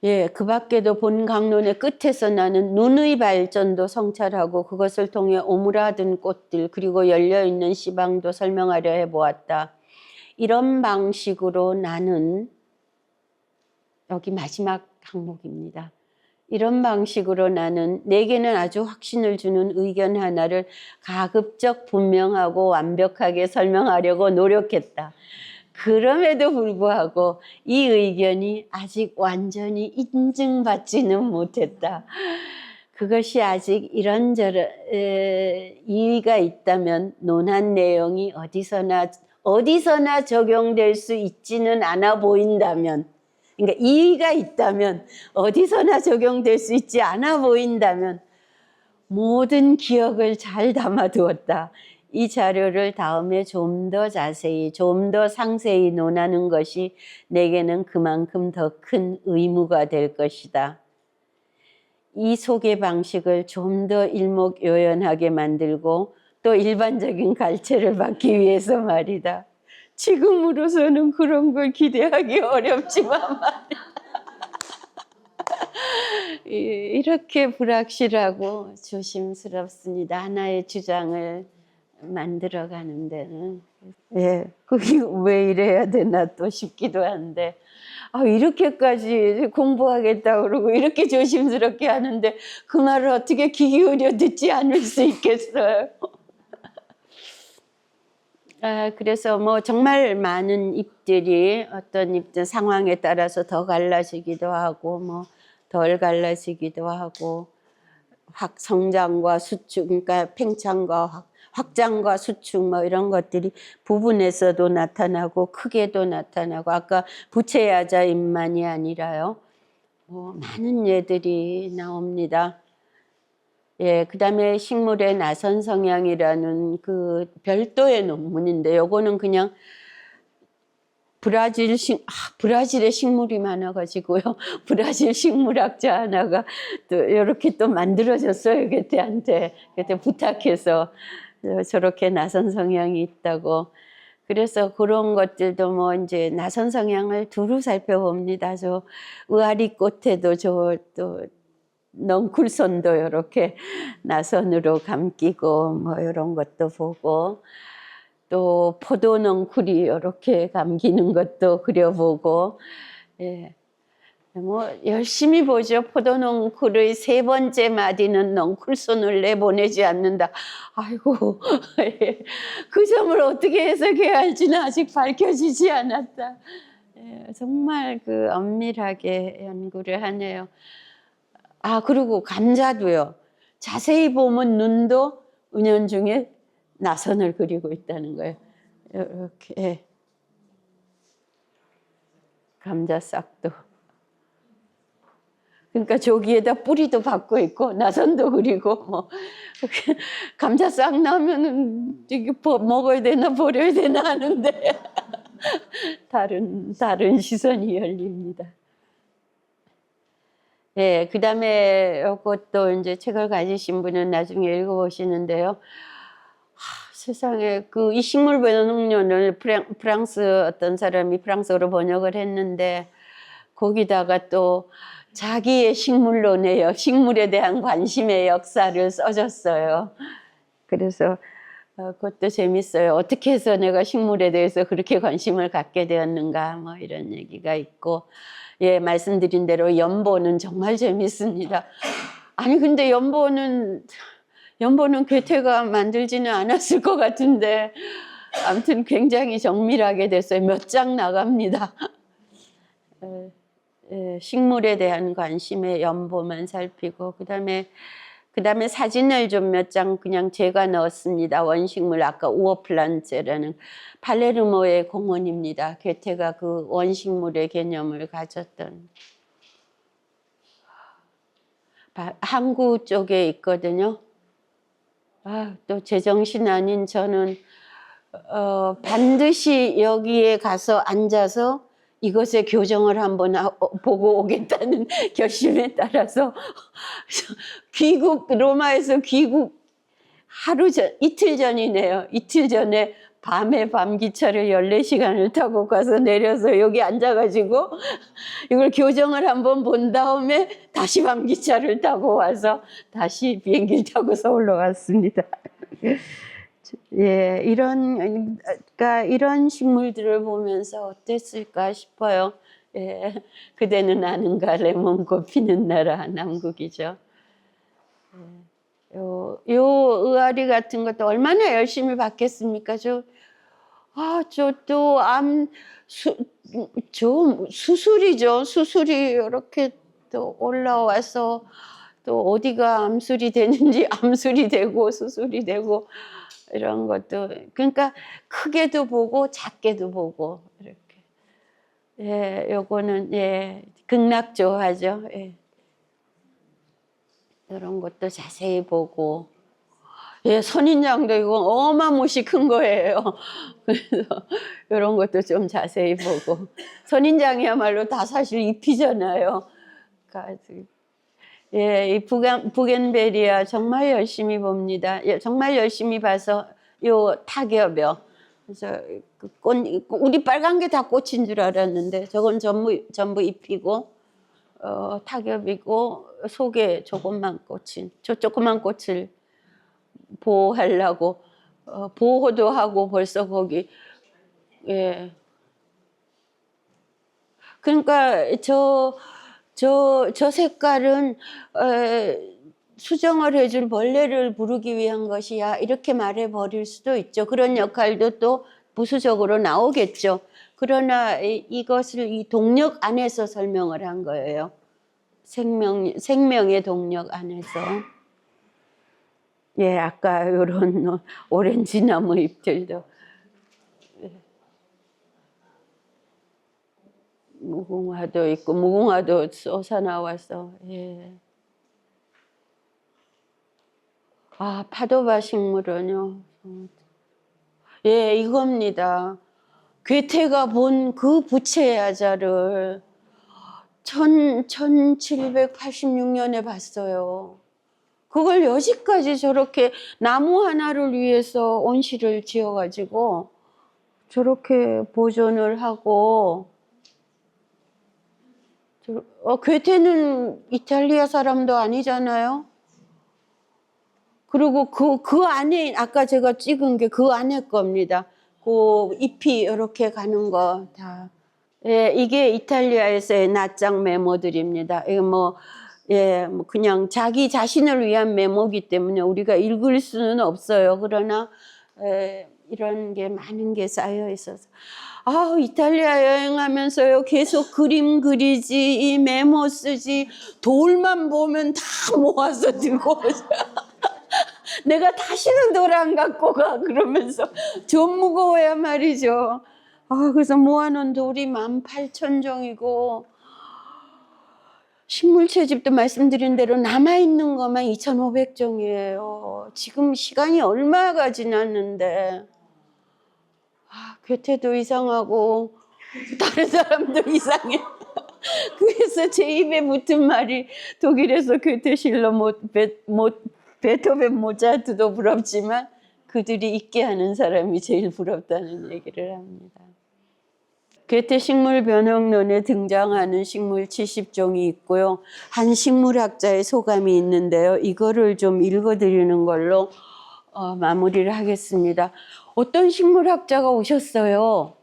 예, 그 밖에도 본 강론의 끝에서 나는 눈의 발전도 성찰하고 그것을 통해 오므라든 꽃들 그리고 열려있는 씨방도 설명하려 해보았다. 이런 방식으로 나는, 여기 마지막 항목입니다. 이런 방식으로 나는 내게는 아주 확신을 주는 의견 하나를 가급적 분명하고 완벽하게 설명하려고 노력했다. 그럼에도 불구하고 이 의견이 아직 완전히 인증받지는 못했다. 그것이 아직 이런저런 이의가 있다면 논한 내용이 어디서나 적용될 수 있지는 않아 보인다면, 그러니까 이의가 있다면 어디서나 적용될 수 있지 않아 보인다면 모든 기억을 잘 담아두었다. 이 자료를 다음에 좀 더 자세히, 좀 더 상세히 논하는 것이 내게는 그만큼 더 큰 의무가 될 것이다. 이 소개 방식을 좀 더 일목요연하게 만들고 또 일반적인 갈채를 받기 위해서 말이다. 지금으로서는 그런 걸 기대하기 어렵지만 말이야. 이렇게 불확실하고 조심스럽습니다. 하나의 주장을 만들어가는 데는. 예, 그게 왜 이래야 되나 또 싶기도 한데, 이렇게까지 공부하겠다 그러고 이렇게 조심스럽게 하는데 그 말을 어떻게 귀 기울여 듣지 않을 수 있겠어요. 그래서 뭐 정말 많은 잎들이 어떤 잎들 상황에 따라서 더 갈라지기도 하고 뭐 덜 갈라지기도 하고, 성장과 수축, 그러니까 팽창과 확장과 수축 뭐 이런 것들이 부분에서도 나타나고 크게도 나타나고, 아까 부채야자 잎만이 아니라요, 많은 예들이 나옵니다. 예, 그다음에 식물의 나선 성향이라는 그 별도의 논문인데 요거는 그냥 브라질에 식물이 많아가지고요. 브라질 식물학자 하나가 또 이렇게 또 만들어졌어요. 그때한테. 그때 부탁해서 저렇게 나선 성향이 있다고. 그래서 그런 것들도 뭐 이제 나선 성향을 두루 살펴봅니다. 저 의아리 꽃에도 저 또 넝쿨손도 이렇게 나선으로 감기고 뭐 이런 것도 보고 또 포도 넝쿨이 이렇게 감기는 것도 그려보고 예. 뭐 열심히 보죠. 포도 넝쿨의 세 번째 마디는 넝쿨손을 내보내지 않는다. 아이고 예. 그 점을 어떻게 해석해야 할지는 아직 밝혀지지 않았다. 예, 정말 그 엄밀하게 연구를 하네요. 아, 그리고 감자도요. 자세히 보면 눈도 은연중에 나선을 그리고 있다는 거예요. 이렇게 예. 감자 싹도. 그러니까 저기에다 뿌리도 받고 있고 나선도 그리고 뭐 감자 싹 나면은 이게 먹어야 되나 버려야 되나 하는데 다른 시선이 열립니다. 예, 그다음에 이것도 이제 책을 가지신 분은 나중에 읽어보시는데요. 세상에 그 이 식물 번역론을 프랑스 어떤 사람이 프랑스어로 번역을 했는데 거기다가 또 자기의 식물에 대한 관심의 역사를 써줬어요. 그래서 그것도 재밌어요. 어떻게 해서 내가 식물에 대해서 그렇게 관심을 갖게 되었는가 뭐 이런 얘기가 있고 예, 말씀드린 대로 연보는 정말 재밌습니다. 아니 근데 연보는 괴테가 만들지는 않았을 것 같은데 아무튼 굉장히 정밀하게 됐어요. 몇 장 나갑니다. 식물에 대한 관심의 연보만 살피고 그다음에 사진을 좀 몇 장 그냥 제가 넣었습니다. 원식물 아까 우어플란체라는 팔레르모의 공원입니다. 괴테가 그 원식물의 개념을 가졌던 항구 쪽에 있거든요. 아, 또 제정신 아닌 저는 반드시 여기에 가서 앉아서 이것의 교정을 한번 보고 오겠다는 결심에 따라서 로마에서 귀국 이틀 전이네요. 이틀 전에 밤에 밤기차를 14시간을 타고 가서 내려서 여기 앉아가지고 이걸 교정을 한번 본 다음에 다시 밤기차를 타고 와서 다시 비행기를 타고 서울로 왔습니다. 예, 이런 식물들을 보면서 어땠을까 싶어요. 예, 그대는 아는가 레몬꽃 피는 나라 남국이죠. 요 의아리 같은 것도 얼마나 열심히 봤겠습니까? 저또 수술이죠. 수술이 이렇게 또 올라와서 또 어디가 암술이 되는지 암술이 되고 수술이 되고 이런 것도 그러니까 크게도 보고 작게도 보고 이렇게 예, 요거는 예 극락조화죠. 예. 이런 것도 자세히 보고 예, 선인장도 이거 어마무시 큰 거예요. 그래서 이런 것도 좀 자세히 보고 선인장이야말로 다 사실 잎이잖아요. 예, 이 부겐베리아 정말 열심히 봅니다. 예, 정말 열심히 봐서 요 타겹이요. 그래서 우리 빨간 게 다 꽃인 줄 알았는데 저건 전부 잎이고 타겹이고 속에 조그만 꽃인 저 조그만 꽃을 보호하려고 보호도 하고 벌써 거기 예. 그러니까 저 색깔은 수정을 해줄 벌레를 부르기 위한 것이야 이렇게 말해 버릴 수도 있죠. 그런 역할도 또 부수적으로 나오겠죠. 그러나 이것을 이 동력 안에서 설명을 한 거예요. 생명의 동력 안에서. 예, 아까 이런 오렌지 나무 잎들도 무궁화도 있고 무궁화도 솟아 나와서 예. 아, 파도바 식물은요. 예, 이겁니다. 괴테가 본 그 부채 야자를 1786년에 봤어요. 그걸 여지까지 저렇게 나무 하나를 위해서 온실을 지어가지고 저렇게 보존을 하고, 괴테는 이탈리아 사람도 아니잖아요. 그리고 그 안에, 아까 제가 찍은 게 그 안에 겁니다. 그 잎이 이렇게 가는 거 다. 예, 이게 이탈리아에서의 낱장 메모들입니다. 이거 뭐, 예, 뭐 그냥 자기 자신을 위한 메모기 때문에 우리가 읽을 수는 없어요. 그러나, 이런 게 많은 게 쌓여 있어서. 아, 이탈리아 여행하면서요, 계속 그림 그리지, 이 메모 쓰지, 돌만 보면 다 모아서 들고 오죠. 내가 다시는 돌 안 갖고 가 그러면서 좀 무거워야 말이죠. 아, 그래서 모아놓은 돌이 18,000종이고 식물 채집도 말씀드린 대로 남아있는 것만 2,500종이에요. 지금 시간이 얼마가 지났는데, 아, 괴테도 이상하고 다른 사람도 이상해. 그래서 제 입에 붙은 말이, 독일에서 괴테, 실러, 베토벤, 모차르트도 부럽지만 그들이 있게 하는 사람이 제일 부럽다는 얘기를 합니다. 괴테 식물 변형론에 등장하는 식물 70종이 있고요. 한 식물학자의 소감이 있는데요. 이거를 좀 읽어드리는 걸로 마무리를 하겠습니다. 어떤 식물학자가 오셨어요.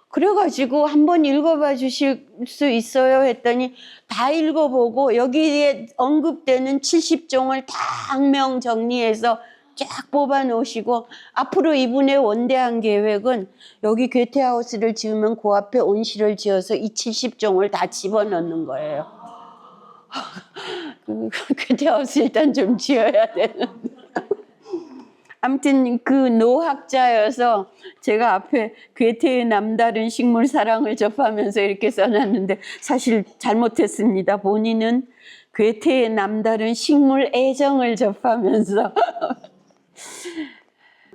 그래가지고 한번 읽어봐 주실 수 있어요 했더니 다 읽어보고 여기에 언급되는 70종을 다 학명 정리해서 쫙 뽑아 놓으시고, 앞으로 이분의 원대한 계획은 여기 괴테하우스를 지으면 그 앞에 온실을 지어서 이 70종을 다 집어넣는 거예요. 괴테하우스 일단 좀 지어야 되는데. 아무튼 그 노학자여서 제가 앞에 괴테의 남다른 식물 사랑을 접하면서 이렇게 써놨는데 사실 잘못했습니다. 본인은 괴테의 남다른 식물 애정을 접하면서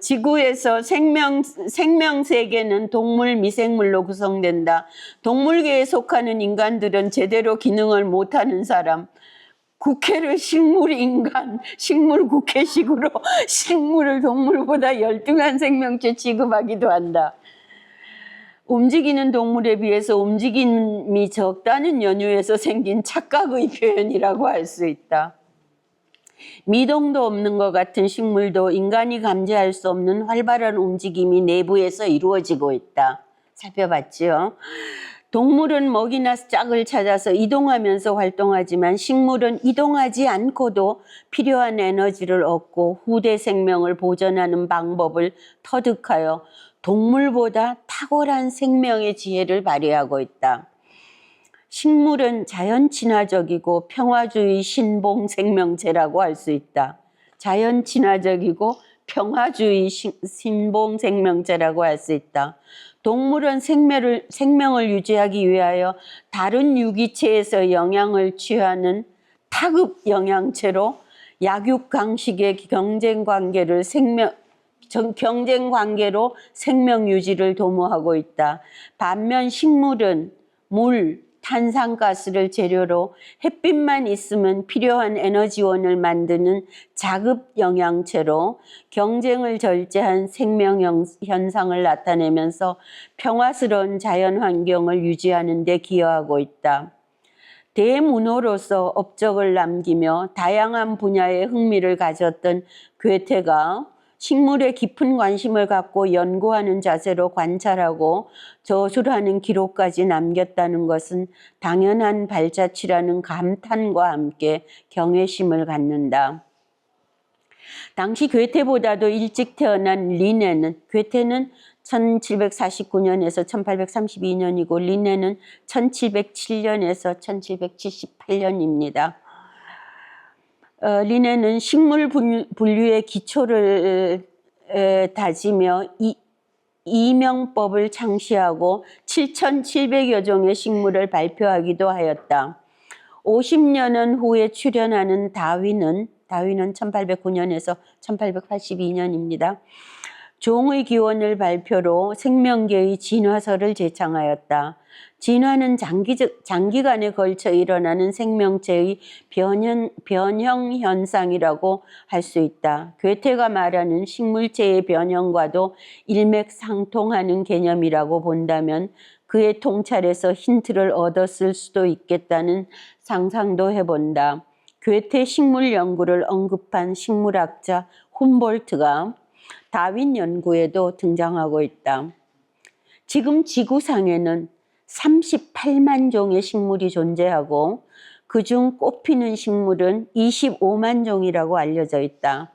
지구에서 생명세계는 동물, 미생물로 구성된다. 동물계에 속하는 인간들은 제대로 기능을 못하는 사람, 국회를 식물인간, 식물국회식으로 식물을 동물보다 열등한 생명체 취급하기도 한다. 움직이는 동물에 비해서 움직임이 적다는 연유에서 생긴 착각의 표현이라고 할 수 있다. 미동도 없는 것 같은 식물도 인간이 감지할 수 없는 활발한 움직임이 내부에서 이루어지고 있다. 살펴봤죠? 동물은 먹이나 짝을 찾아서 이동하면서 활동하지만 식물은 이동하지 않고도 필요한 에너지를 얻고 후대 생명을 보존하는 방법을 터득하여 동물보다 탁월한 생명의 지혜를 발휘하고 있다. 식물은 자연 친화적이고 평화주의 신봉 생명체라고 할 수 있다. 자연 친화적이고 평화주의 신봉 생명체라고 할 수 있다. 동물은 생명을 유지하기 위하여 다른 유기체에서 영양을 취하는 타급 영양체로 약육강식의 경쟁 관계로 생명 유지를 도모하고 있다. 반면 식물은 물, 탄산가스를 재료로 햇빛만 있으면 필요한 에너지원을 만드는 자급 영양체로 경쟁을 절제한 생명 현상을 나타내면서 평화스러운 자연 환경을 유지하는 데 기여하고 있다. 대문호로서 업적을 남기며 다양한 분야에 흥미를 가졌던 괴테가 식물에 깊은 관심을 갖고 연구하는 자세로 관찰하고 저술하는 기록까지 남겼다는 것은 당연한 발자취라는 감탄과 함께 경외심을 갖는다. 당시 괴테보다도 일찍 태어난 리네는, 괴테는 1749년에서 1832년이고 리네는 1707년에서 1778년입니다. 리네는 식물 분류의 기초를 다지며 이명법을 창시하고 7,700여 종의 식물을 발표하기도 하였다. 50년은 후에 출연하는 다윈은 다윈은 1809년에서 1882년입니다. 종의 기원을 발표로 생명계의 진화설을 제창하였다. 진화는 장기간에 걸쳐 일어나는 생명체의 변형 현상이라고 할 수 있다. 괴테가 말하는 식물체의 변형과도 일맥상통하는 개념이라고 본다면 그의 통찰에서 힌트를 얻었을 수도 있겠다는 상상도 해본다. 괴테 식물 연구를 언급한 식물학자 훔볼트가 다윈 연구에도 등장하고 있다. 지금 지구상에는 38만 종의 식물이 존재하고 그중 꽃피는 식물은 25만 종이라고 알려져 있다.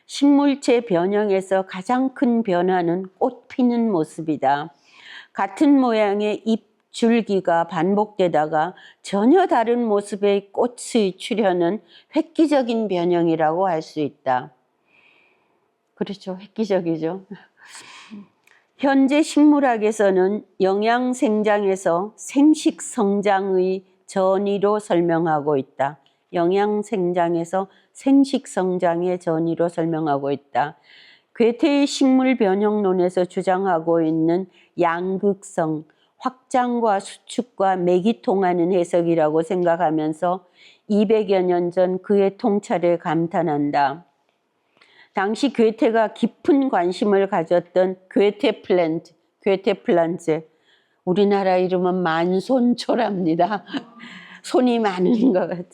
식물체 변형에서 가장 큰 변화는 꽃 피는 모습이다. 같은 모양의 잎 줄기가 반복되다가 전혀 다른 모습의 꽃의 출현은 획기적인 변형이라고 할 수 있다. 그렇죠. 획기적이죠. 현재 식물학에서는 영양생장에서 생식성장의 전이로 설명하고 있다. 영양생장에서 생식성장의 전이로 설명하고 있다. 괴테의 식물변형론에서 주장하고 있는 양극성, 확장과 수축과 맥이 통하는 해석이라고 생각하면서 200여 년 전 그의 통찰에 감탄한다. 당시 괴테가 깊은 관심을 가졌던 괴테 플란트, 우리나라 이름은 만손초랍니다. 손이 많은 것 같아요.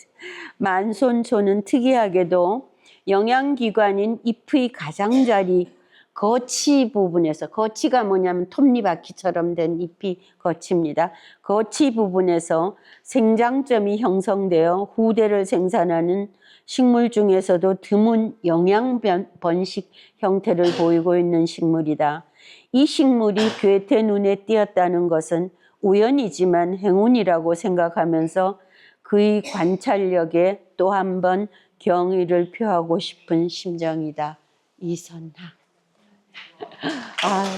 만손초는 특이하게도 영양기관인 잎의 가장자리 거치 부분에서, 거치가 뭐냐면 톱니바퀴처럼 된 잎이 거치입니다. 거치 부분에서 생장점이 형성되어 후대를 생산하는 식물 중에서도 드문 영양 번식 형태를 보이고 있는 식물이다. 이 식물이 괴테 눈에 띄었다는 것은 우연이지만 행운이라고 생각하면서 그의 관찰력에 또 한 번 경의를 표하고 싶은 심정이다. 이선하.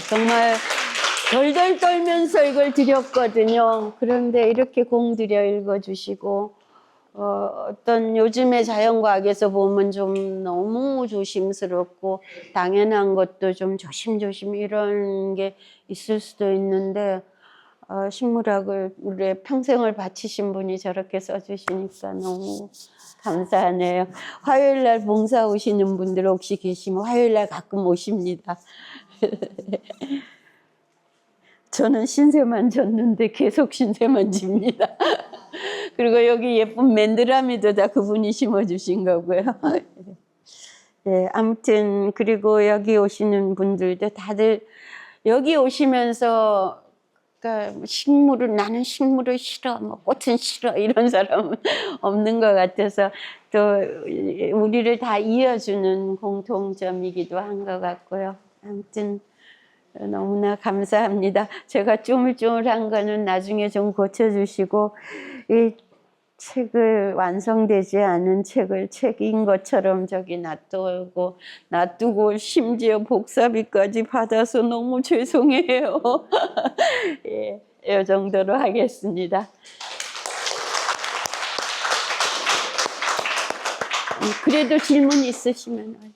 정말 덜덜 떨면서 이걸 드렸거든요. 그런데 이렇게 공들여 읽어주시고 어떤 요즘의 자연과학에서 보면 좀 너무 조심스럽고 당연한 것도 좀 조심조심 이런 게 있을 수도 있는데 식물학을 우리 평생을 바치신 분이 저렇게 써주시니까 너무 감사하네요. 화요일날 봉사 오시는 분들 혹시 계시면 화요일날 가끔 오십니다. 저는 신세만 졌는데 계속 신세만 집니다. 그리고 여기 예쁜 맨드라미도 다 그분이 심어주신 거고요. 네, 아무튼 그리고 여기 오시는 분들도 다들 여기 오시면서 그러니까 나는 식물을 싫어, 뭐 꽃은 싫어 이런 사람은 없는 것 같아서 또 우리를 다 이어주는 공통점이기도 한 것 같고요. 아무튼 너무나 감사합니다. 제가 쪼물쪼물한 거는 나중에 좀 고쳐주시고 이 책을 완성되지 않은 책을 책인 것처럼 저기 놔두고 심지어 복사비까지 받아서 너무 죄송해요. 예, 이 정도로 하겠습니다. 그래도 질문 있으시면